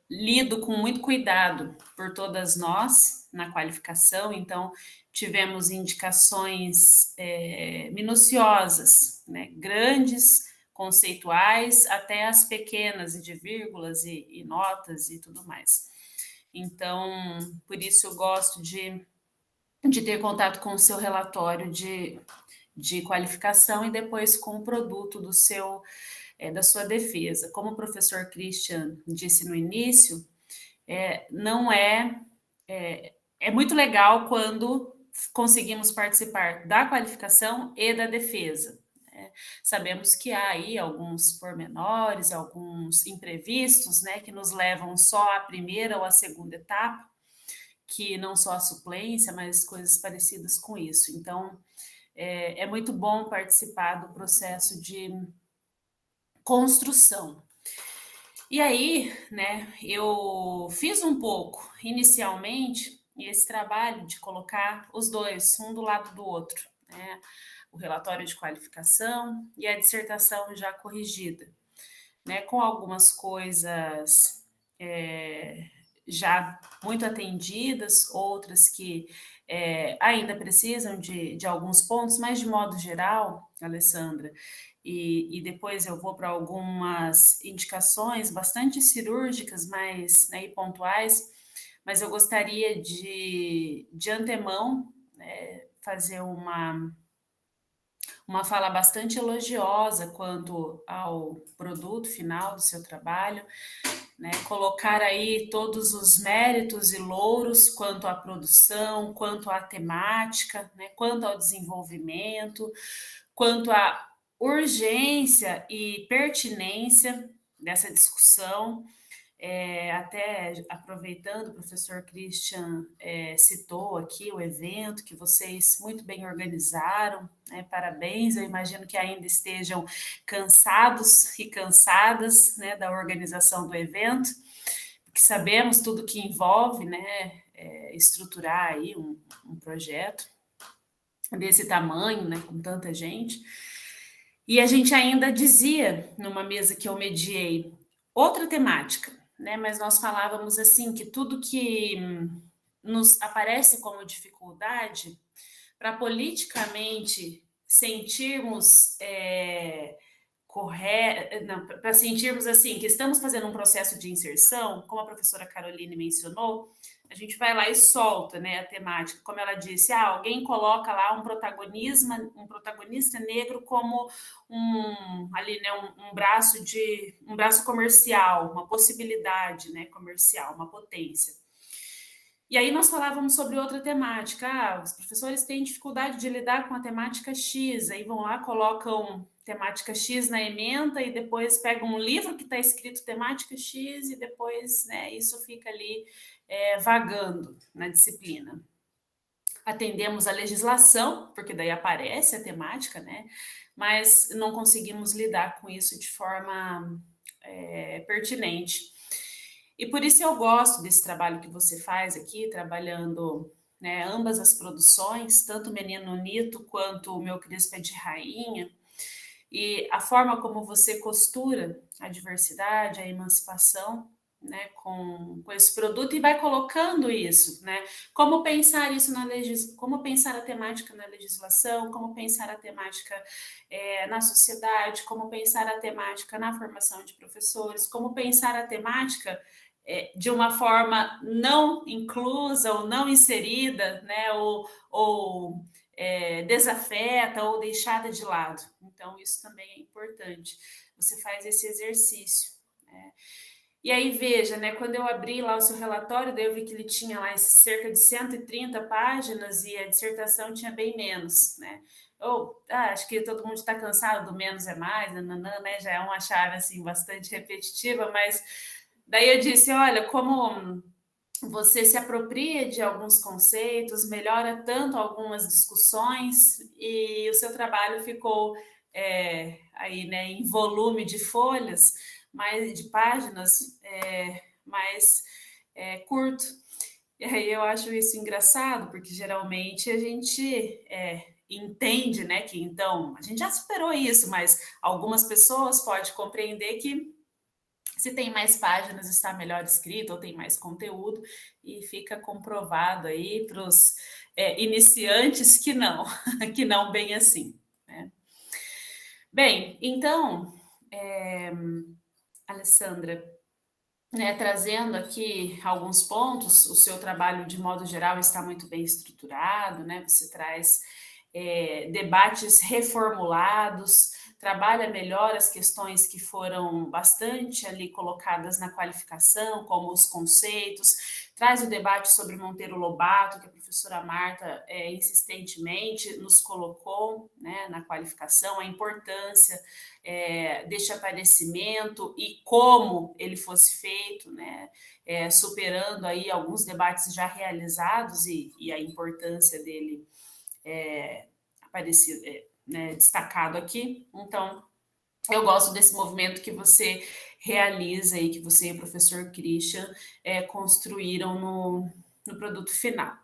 lido com muito cuidado por todas nós na qualificação, então tivemos indicações minuciosas, né? Grandes, conceituais, até as pequenas e de vírgulas e notas e tudo mais. Então, por isso eu gosto de ter contato com o seu relatório de qualificação e depois com o produto da sua defesa. Como o professor Christian disse no início, não é muito legal quando conseguimos participar da qualificação e da defesa. Sabemos que há aí alguns pormenores, alguns imprevistos, né, que nos levam só à primeira ou à segunda etapa, que não só a suplência, mas coisas parecidas com isso. Então, é muito bom participar do processo de construção. E aí, né, eu fiz um pouco, inicialmente, esse trabalho de colocar os dois, um do lado do outro, né, o relatório de qualificação e a dissertação já corrigida, né, com algumas coisas já muito atendidas, outras que ainda precisam de alguns pontos, mas de modo geral, Alessandra, e depois eu vou para algumas indicações bastante cirúrgicas, mas e pontuais, mas eu gostaria de antemão fazer uma fala bastante elogiosa quanto ao produto final do seu trabalho, né? Colocar aí todos os méritos e louros quanto à produção, quanto à temática, né? Quanto ao desenvolvimento, quanto à urgência e pertinência dessa discussão. Até aproveitando, o professor Christian citou aqui o evento que vocês muito bem organizaram, né? Parabéns, eu imagino que ainda estejam cansados e cansadas, né, da organização do evento, porque sabemos tudo que envolve, né, estruturar aí um projeto desse tamanho, né, com tanta gente. E a gente ainda dizia, numa mesa que eu mediei, outra temática, né? Mas nós falávamos assim que tudo que nos aparece como dificuldade, para politicamente sentirmos para sentirmos assim que estamos fazendo um processo de inserção, como a professora Caroline mencionou, a gente vai lá e solta, né, a temática, como ela disse, alguém coloca lá um protagonista negro como ali, né, um braço comercial, uma possibilidade, né, comercial, uma potência. E aí nós falávamos sobre outra temática. Os professores têm dificuldade de lidar com a temática X, aí vão lá, colocam temática X na ementa e depois pegam um livro que está escrito temática X e depois, né, isso fica ali vagando na disciplina. Atendemos a legislação, porque daí aparece a temática, né, mas não conseguimos lidar com isso de forma pertinente. E por isso eu gosto desse trabalho que você faz aqui, trabalhando, né, ambas as produções, tanto o Menino Nito quanto o Meu Crispo é de Rainha, e a forma como você costura a diversidade, a emancipação, né, com esse produto e vai colocando isso, né? Como pensar isso como pensar a temática na legislação, como pensar a temática na sociedade, como pensar a temática na formação de professores, como pensar a temática de uma forma não inclusa ou não inserida, né, ou desafeta ou deixada de lado. Então, isso também é importante. Você faz esse exercício, né? E aí, veja, né, quando eu abri lá o seu relatório, daí eu vi que ele tinha lá cerca de 130 páginas e a dissertação tinha bem menos, né? Acho que todo mundo está cansado do menos é mais, né? Já é uma chave, assim, bastante repetitiva, mas daí eu disse, olha, como você se apropria de alguns conceitos, melhora tanto algumas discussões e o seu trabalho ficou aí, né, em volume de folhas, de páginas, mais curto. E aí eu acho isso engraçado, porque geralmente a gente entende, né, que então a gente já superou isso, mas algumas pessoas podem compreender que se tem mais páginas, está melhor escrito, ou tem mais conteúdo, e fica comprovado aí para os iniciantes que não bem assim, né? Bem, então, Alessandra, né, trazendo aqui alguns pontos, o seu trabalho, de modo geral, está muito bem estruturado, né? Você traz debates reformulados, trabalha melhor as questões que foram bastante ali colocadas na qualificação, como os conceitos, traz o debate sobre Monteiro Lobato, que a professora Marta insistentemente nos colocou, né, na qualificação, a importância deste aparecimento e como ele fosse feito, né, superando aí alguns debates já realizados e a importância dele aparecido, né, destacado aqui. Então, eu gosto desse movimento que você realiza e que você e o professor Christian construíram no produto final.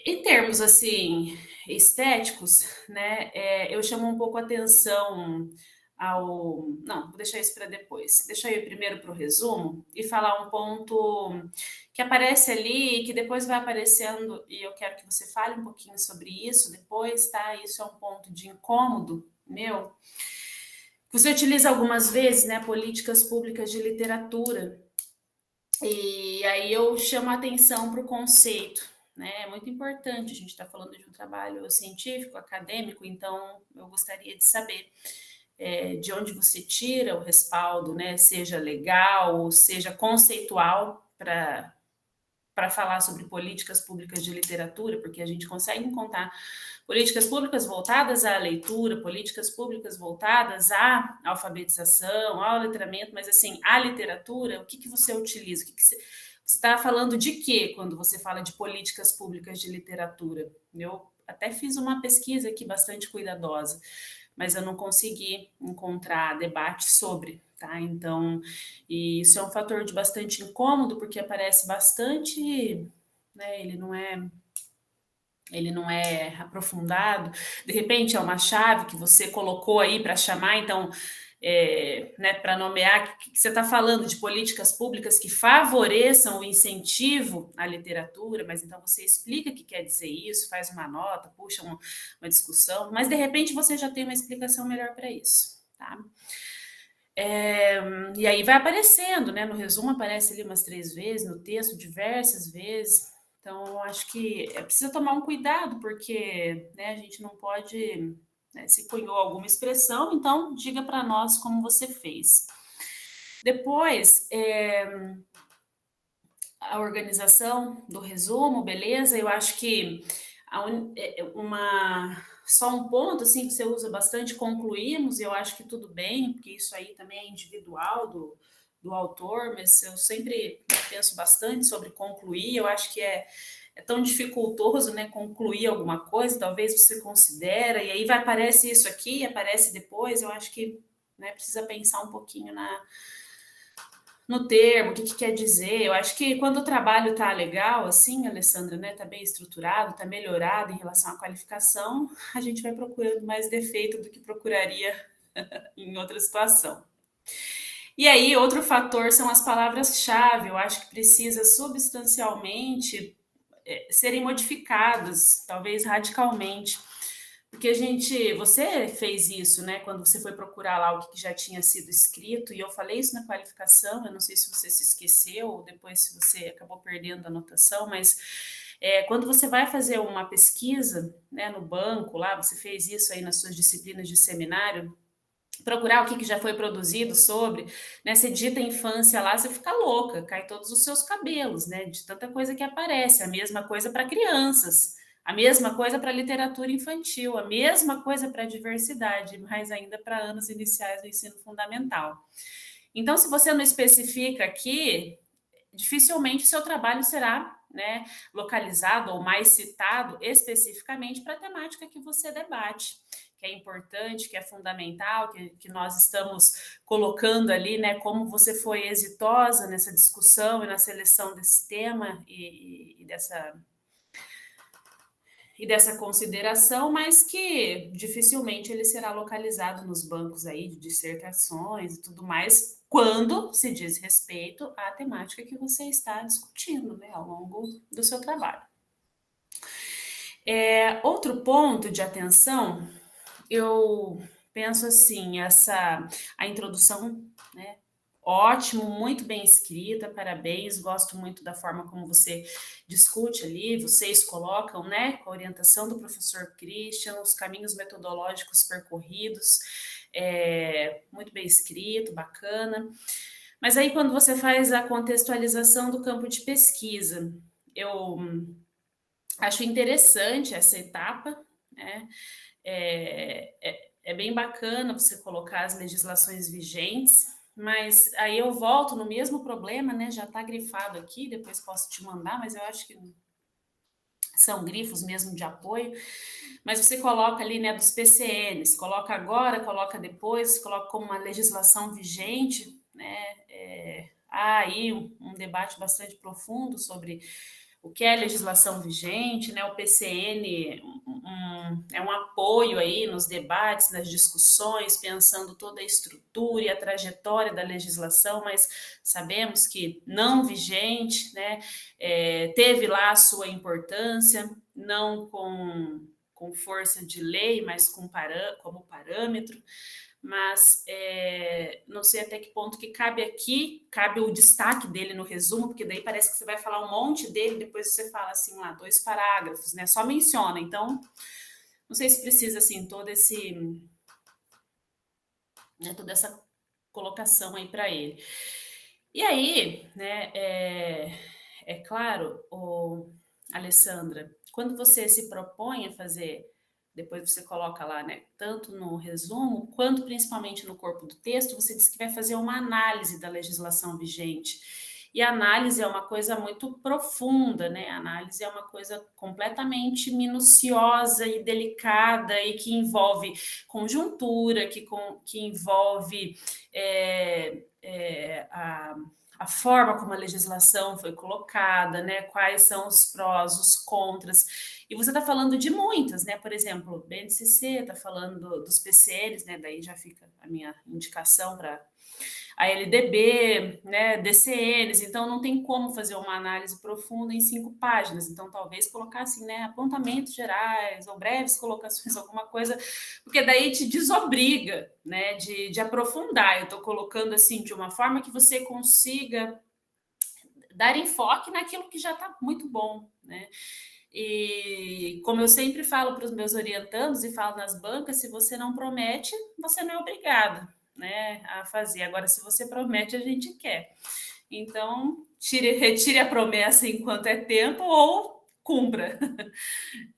Em termos, assim, estéticos, né, eu chamo um pouco a atenção Não, vou deixar isso para depois. Deixa eu ir primeiro para o resumo e falar um ponto que aparece ali e que depois vai aparecendo, e eu quero que você fale um pouquinho sobre isso depois, tá? Isso é um ponto de incômodo meu. Você utiliza algumas vezes, né, políticas públicas de literatura, e aí eu chamo a atenção para o conceito, né? É muito importante, a gente está falando de um trabalho científico, acadêmico, então eu gostaria de saber de onde você tira o respaldo, né? Seja legal ou seja conceitual para falar sobre políticas públicas de literatura, porque a gente consegue encontrar políticas públicas voltadas à leitura, políticas públicas voltadas à alfabetização, ao letramento, mas assim, a literatura, o que você utiliza? Você está falando de quê quando você fala de políticas públicas de literatura? Eu até fiz uma pesquisa aqui bastante cuidadosa, mas eu não consegui encontrar debate sobre, tá? Então, isso é um fator de bastante incômodo, porque aparece bastante, né, ele não é aprofundado, de repente é uma chave que você colocou aí para chamar, então né, para nomear, que você está falando de políticas públicas que favoreçam o incentivo à literatura, mas então você explica o que quer dizer isso, faz uma nota, puxa uma discussão, mas de repente você já tem uma explicação melhor para isso, tá? E aí vai aparecendo, né? No resumo aparece ali umas 3 vezes, no texto diversas vezes. Então, eu acho que precisa tomar um cuidado, porque, né, a gente não pode, né, se cunhou alguma expressão, então diga para nós como você fez. Depois, a organização do resumo, beleza? Eu acho que só um ponto assim que você usa bastante, concluímos, e eu acho que tudo bem, porque isso aí também é individual do autor, mas eu sempre penso bastante sobre concluir. Eu acho que é tão dificultoso, né, concluir alguma coisa, talvez você considera, e aí aparece isso aqui, aparece depois. Eu acho que, né, precisa pensar um pouquinho no termo, o que quer dizer. Eu acho que quando o trabalho está legal, assim, Alessandra, né, está bem estruturado, está melhorado em relação à qualificação, a gente vai procurando mais defeito do que procuraria em outra situação. E aí, outro fator são as palavras-chave. Eu acho que precisa substancialmente serem modificadas, talvez radicalmente, porque você fez isso, né, quando você foi procurar lá o que já tinha sido escrito, e eu falei isso na qualificação. Eu não sei se você se esqueceu ou depois se você acabou perdendo a anotação, mas quando você vai fazer uma pesquisa, né, no banco, lá, você fez isso aí nas suas disciplinas de seminário, procurar o que já foi produzido sobre, né, você digita infância lá, você fica louca, cai todos os seus cabelos, né, de tanta coisa que aparece. A mesma coisa para crianças, a mesma coisa para literatura infantil, a mesma coisa para diversidade, mais ainda para anos iniciais do ensino fundamental. Então, se você não especifica aqui, dificilmente o seu trabalho será, né, localizado ou mais citado especificamente para a temática que você debate, que é importante, que é fundamental, que nós estamos colocando ali, né, como você foi exitosa nessa discussão e na seleção desse tema e dessa consideração, mas que dificilmente ele será localizado nos bancos aí de dissertações e tudo mais, quando se diz respeito à temática que você está discutindo, né, ao longo do seu trabalho. Outro ponto de atenção, eu penso assim, a introdução, né, ótimo, muito bem escrita, parabéns, gosto muito da forma como você discute ali, vocês colocam, né, com a orientação do professor Christian, os caminhos metodológicos percorridos, muito bem escrito, bacana. Mas aí, quando você faz a contextualização do campo de pesquisa, eu acho interessante essa etapa, né? É bem bacana você colocar as legislações vigentes, mas aí eu volto no mesmo problema, né? Já está grifado aqui, depois posso te mandar, mas eu acho que são grifos mesmo de apoio. Mas você coloca ali, né, dos PCNs, coloca agora, coloca depois, coloca como uma legislação vigente, né? Há aí um debate bastante profundo sobre o que é legislação vigente, né? O PCN é um apoio aí nos debates, nas discussões, pensando toda a estrutura e a trajetória da legislação, mas sabemos que não vigente, né? Teve lá a sua importância, não com força de lei, mas como parâmetro. Mas não sei até que ponto que cabe o destaque dele no resumo, porque daí parece que você vai falar um monte dele, depois você fala assim, lá, 2 parágrafos, né? Só menciona. Então, não sei se precisa, assim, toda essa colocação aí para ele. E aí, né, claro, Alessandra, quando você se propõe a fazer, depois você coloca lá, né, tanto no resumo, quanto principalmente no corpo do texto, você diz que vai fazer uma análise da legislação vigente. E a análise é uma coisa muito profunda, né? A análise é uma coisa completamente minuciosa e delicada e que envolve conjuntura, que envolve a forma como a legislação foi colocada, né? Quais são os prós, os contras. E você está falando de muitas, né? Por exemplo, BNCC, está falando dos PCLs, né? Daí já fica a minha indicação para a LDB, né, DCNs, então não tem como fazer uma análise profunda em 5 páginas, então talvez colocar assim, né, apontamentos gerais ou breves colocações, alguma coisa, porque daí te desobriga, né, de aprofundar. Eu estou colocando assim de uma forma que você consiga dar enfoque naquilo que já está muito bom, né? E como eu sempre falo para os meus orientandos e falo nas bancas, se você não promete, você não é obrigado, né, a fazer. Agora, se você promete, a gente quer. Então, retire a promessa enquanto é tempo ou cumpra.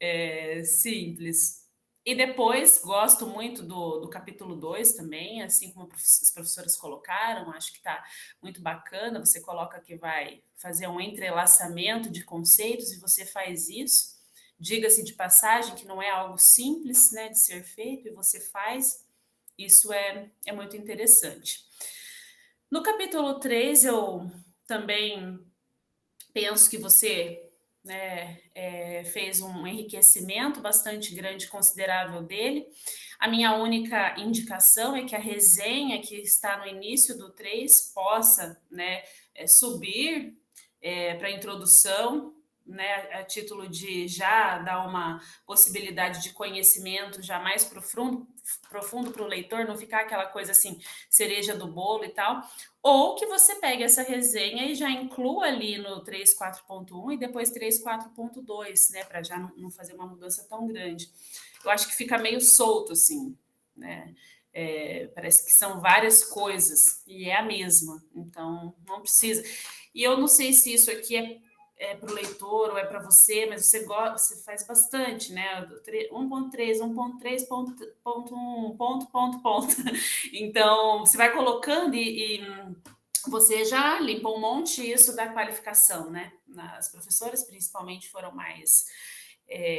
É simples. E depois, gosto muito do capítulo 2 também, assim como as professoras colocaram, acho que está muito bacana. Você coloca que vai fazer um entrelaçamento de conceitos e você faz isso. Diga-se de passagem que não é algo simples, né, de ser feito, e você faz. Isso é muito interessante. No capítulo 3, eu também penso que você, né, fez um enriquecimento bastante grande, considerável dele. A minha única indicação é que a resenha que está no início do 3 possa, né, subir para a introdução, né, a título de já dar uma possibilidade de conhecimento já mais profundo para o leitor, não ficar aquela coisa assim, cereja do bolo e tal, ou que você pegue essa resenha e já inclua ali no 3.4.1 e depois 3.4.2, né, para já não fazer uma mudança tão grande. Eu acho que fica meio solto, assim, né? Parece que são várias coisas e é a mesma, então não precisa. E eu não sei se isso aqui é para o leitor ou é para você, mas você faz bastante, né? 1.3, 1.3.1, ponto. Então, você vai colocando e você já limpou um monte isso da qualificação, né? As professoras, principalmente, foram mais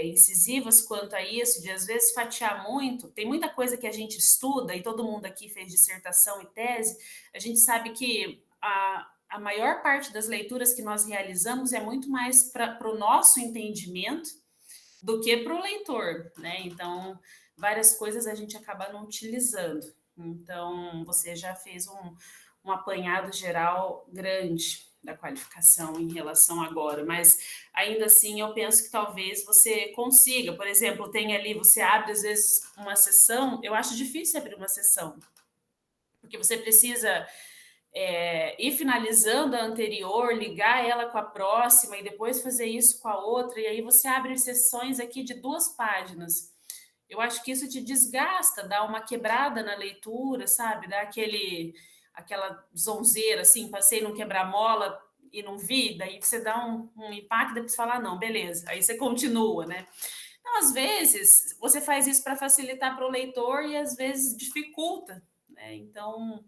incisivas quanto a isso, de às vezes fatiar muito. Tem muita coisa que a gente estuda, e todo mundo aqui fez dissertação e tese, a gente sabe que a maior parte das leituras que nós realizamos é muito mais para o nosso entendimento do que para o leitor, né? Então, várias coisas a gente acaba não utilizando. Então, você já fez um apanhado geral grande da qualificação em relação agora, mas ainda assim eu penso que talvez você consiga, por exemplo, tem ali, você abre às vezes uma sessão, eu acho difícil abrir uma sessão, porque você precisa ir finalizando a anterior, ligar ela com a próxima e depois fazer isso com a outra, e aí você abre sessões aqui de 2 páginas. Eu acho que isso te desgasta, dá uma quebrada na leitura, sabe? Dá aquela zonzeira, assim, passei num quebra-mola e não vi, daí você dá um impacto, depois você fala, não, beleza, aí você continua, né? Então, às vezes, você faz isso para facilitar para o leitor e às vezes dificulta, né? Então,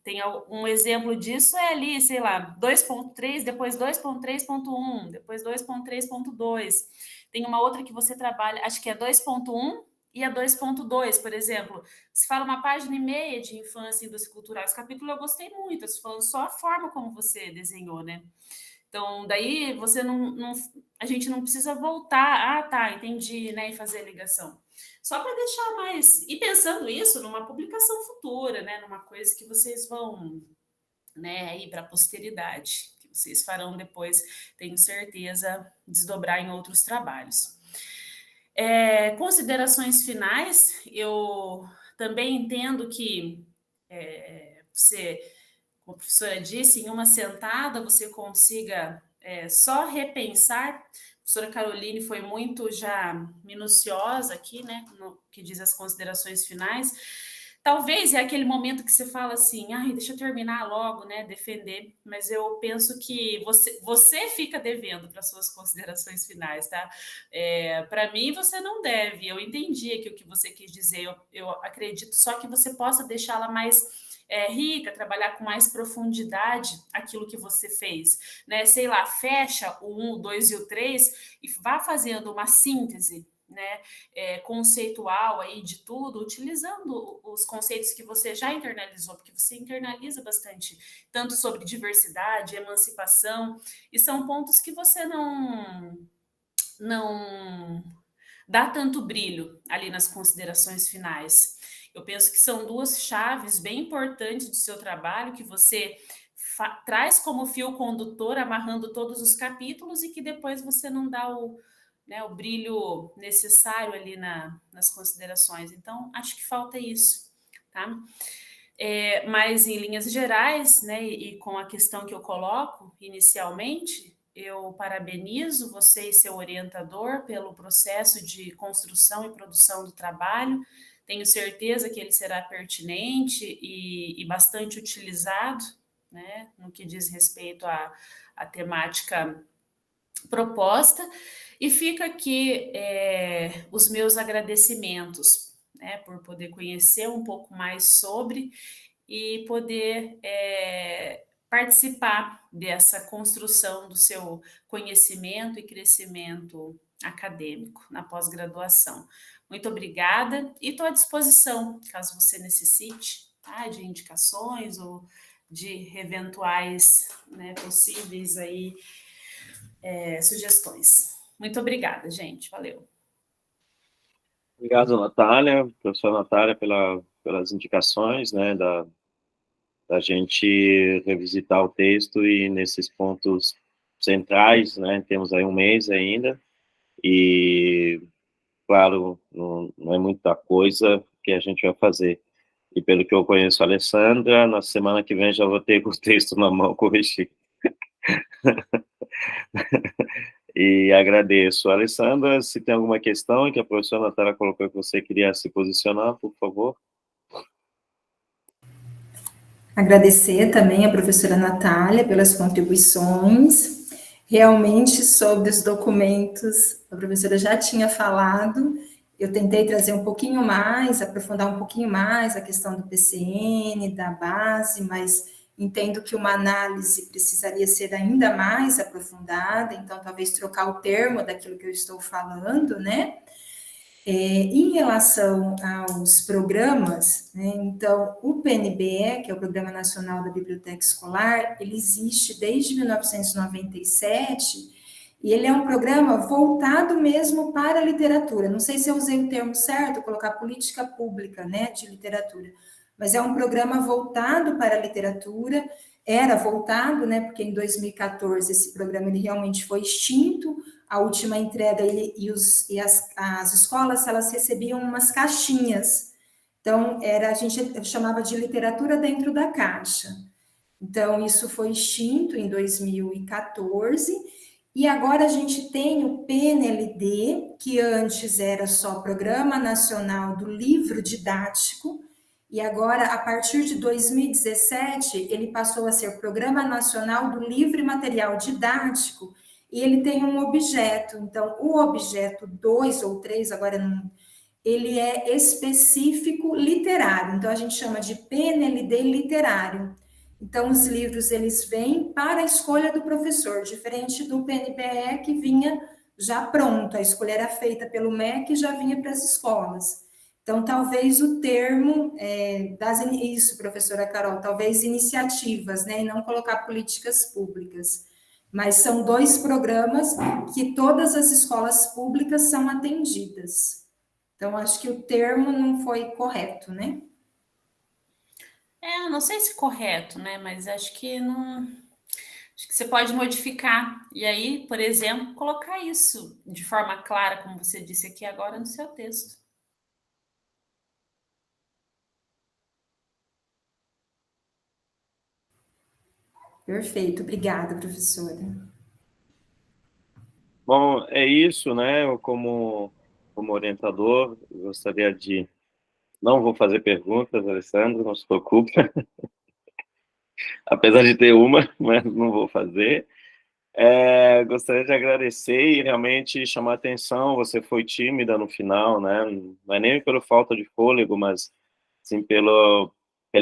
tem um exemplo disso ali, sei lá, 2.3, depois 2.3.1, depois 2.3.2. Tem uma outra que você trabalha, acho que é 2.1 e a 2.2, por exemplo. Se fala uma página e meia de infância e indústria cultural. Esse capítulo eu gostei muito, eu estou falando só a forma como você desenhou, né? Então, daí você a gente não precisa voltar, tá, entendi, né, e fazer a ligação. Só para deixar mais. E pensando isso numa publicação futura, né, numa coisa que vocês vão, né, ir para a posteridade, que vocês farão depois, tenho certeza, desdobrar em outros trabalhos. Considerações finais, eu também entendo que você, como a professora disse, em uma sentada você consiga só repensar. A professora Caroline foi muito já minuciosa aqui, né, no que diz as considerações finais. Talvez é aquele momento que você fala assim, ai, deixa eu terminar logo, né, defender, mas eu penso que você fica devendo para suas considerações finais, tá? Para mim, você não deve, eu entendi aqui o que você quis dizer, eu acredito só que você possa deixá-la mais rica, trabalhar com mais profundidade aquilo que você fez, né? Sei lá, fecha o 1, o 2 e o 3 e vá fazendo uma síntese, né, conceitual aí de tudo, utilizando os conceitos que você já internalizou, porque você internaliza bastante, tanto sobre diversidade, emancipação, e são pontos que você não dá tanto brilho ali nas considerações finais. Eu penso que são duas chaves bem importantes do seu trabalho, que você traz como fio condutor, amarrando todos os capítulos, e que depois você não dá o brilho necessário ali nas considerações. Então, acho que falta isso, tá? Mas, em linhas gerais, né, e com a questão que eu coloco inicialmente, eu parabenizo você e seu orientador pelo processo de construção e produção do trabalho. Tenho certeza que ele será pertinente e bastante utilizado, né, no que diz respeito à temática proposta. E fica aqui os meus agradecimentos, né, por poder conhecer um pouco mais sobre e poder participar dessa construção do seu conhecimento e crescimento acadêmico na pós-graduação. Muito obrigada e estou à disposição, caso você necessite, tá, de indicações ou de eventuais, né, possíveis aí, sugestões. Muito obrigada, gente. Valeu. Obrigado, Natália, professora Natália, pelas indicações, né, da gente revisitar o texto e nesses pontos centrais, né, temos aí um mês ainda, e, claro, não é muita coisa que a gente vai fazer. E pelo que eu conheço a Alessandra, na semana que vem já vou ter o texto na mão corrigido. E agradeço. Alessandra, se tem alguma questão que a professora Natália colocou que você queria se posicionar, por favor. Agradecer também a professora Natália pelas contribuições. Realmente, sobre os documentos, a professora já tinha falado, eu tentei trazer um pouquinho mais, aprofundar um pouquinho mais a questão do PCN, da base, mas entendo que uma análise precisaria ser ainda mais aprofundada, então talvez trocar o termo daquilo que eu estou falando, né? Em relação aos programas, né, então, o PNBE, que é o Programa Nacional da Biblioteca Escolar, ele existe desde 1997, e ele é um programa voltado mesmo para a literatura. Não sei se eu usei o termo certo, colocar política pública, né, de literatura, mas é um programa voltado para a literatura, era voltado, né, porque em 2014 esse programa ele realmente foi extinto. A última entrega as escolas, elas recebiam umas caixinhas. Então, a gente chamava de literatura dentro da caixa. Então, isso foi extinto em 2014. E agora a gente tem o PNLD, que antes era só Programa Nacional do Livro Didático, e agora, a partir de 2017, ele passou a ser Programa Nacional do Livro e Material Didático, e ele tem um objeto. Então, o objeto 2 ou 3, agora não, ele é específico literário. Então, a gente chama de PNLD literário. Então, os livros, eles vêm para a escolha do professor, diferente do PNBE, que vinha já pronto. A escolha era feita pelo MEC e já vinha para as escolas. Então, talvez o termo, isso, professora Carol, talvez iniciativas, né, e não colocar políticas públicas. Mas são dois programas que todas as escolas públicas são atendidas. Então, acho que o termo não foi correto, né? Não sei se correto, né? Mas acho que não. Acho que você pode modificar. E aí, por exemplo, colocar isso de forma clara, como você disse aqui agora, no seu texto. Perfeito, obrigada, professora. Bom, é isso, né? Eu, como orientador, gostaria de... Não vou fazer perguntas, Alessandro, não se preocupe. Apesar de ter uma, mas não vou fazer. Gostaria de agradecer e realmente chamar a atenção. Você foi tímida no final, né? Não é nem pela falta de fôlego, mas sim pela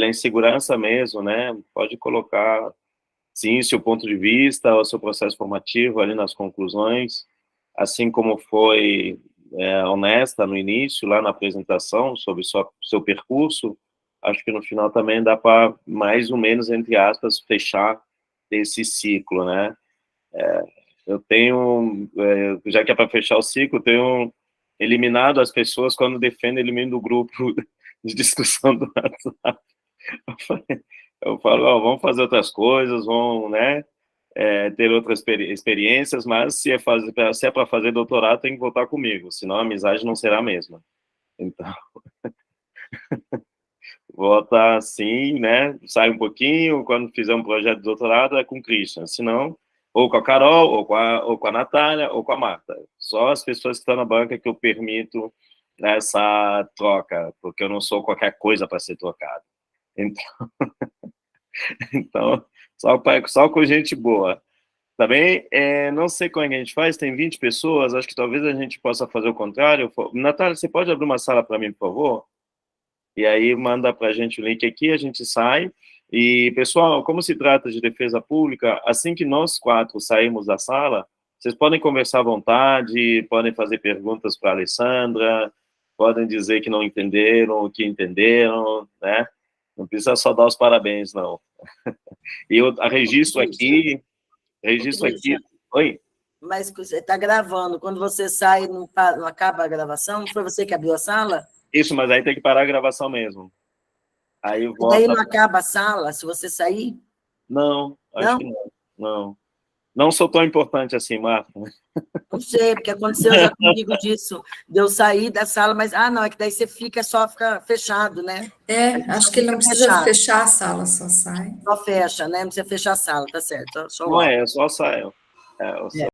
insegurança mesmo, né? Pode colocar, sim, seu ponto de vista, o seu processo formativo ali nas conclusões, assim como foi honesta no início, lá na apresentação, sobre seu percurso. Acho que no final também dá para, mais ou menos, entre aspas, fechar esse ciclo, né? Eu tenho, já que é para fechar o ciclo, eu tenho eliminado as pessoas quando defendo, elimino do grupo de discussão do WhatsApp. Eu falo, ó, vamos fazer outras coisas, vamos, né, ter outras experiências, mas se é para fazer doutorado, tem que voltar comigo, senão a amizade não será a mesma. Então, volta assim, né, sai um pouquinho, quando fizer um projeto de doutorado é com o Christian, senão, ou com a Carol, ou com a Natália, ou com a Marta. Só as pessoas que estão na banca que eu permito essa troca, porque eu não sou qualquer coisa para ser trocado. Então, só com gente boa. Também, não sei como é que a gente faz, tem 20 pessoas, acho que talvez a gente possa fazer o contrário. Natália, você pode abrir uma sala para mim, por favor? E aí manda para a gente o link aqui, a gente sai. E, pessoal, como se trata de defesa pública, assim que nós 4 sairmos da sala, vocês podem conversar à vontade, podem fazer perguntas para a Alessandra, podem dizer que não entenderam, o que entenderam, né? Não precisa só dar os parabéns, não. E eu registro aqui... Oi? Mas você está gravando, quando você sai, não acaba a gravação? Não foi você que abriu a sala? Isso, mas aí tem que parar a gravação mesmo. Aí volta... Daí não acaba a sala, se você sair? Não, acho que não. Não sou tão importante assim, Marta. Não sei, porque aconteceu já comigo disso, de eu sair da sala, mas, não, é que daí você fica fechado, né? Acho que ele não precisa fechar a sala, só sai. Só fecha, né? Não precisa fechar a sala, tá certo. Não é, só saio.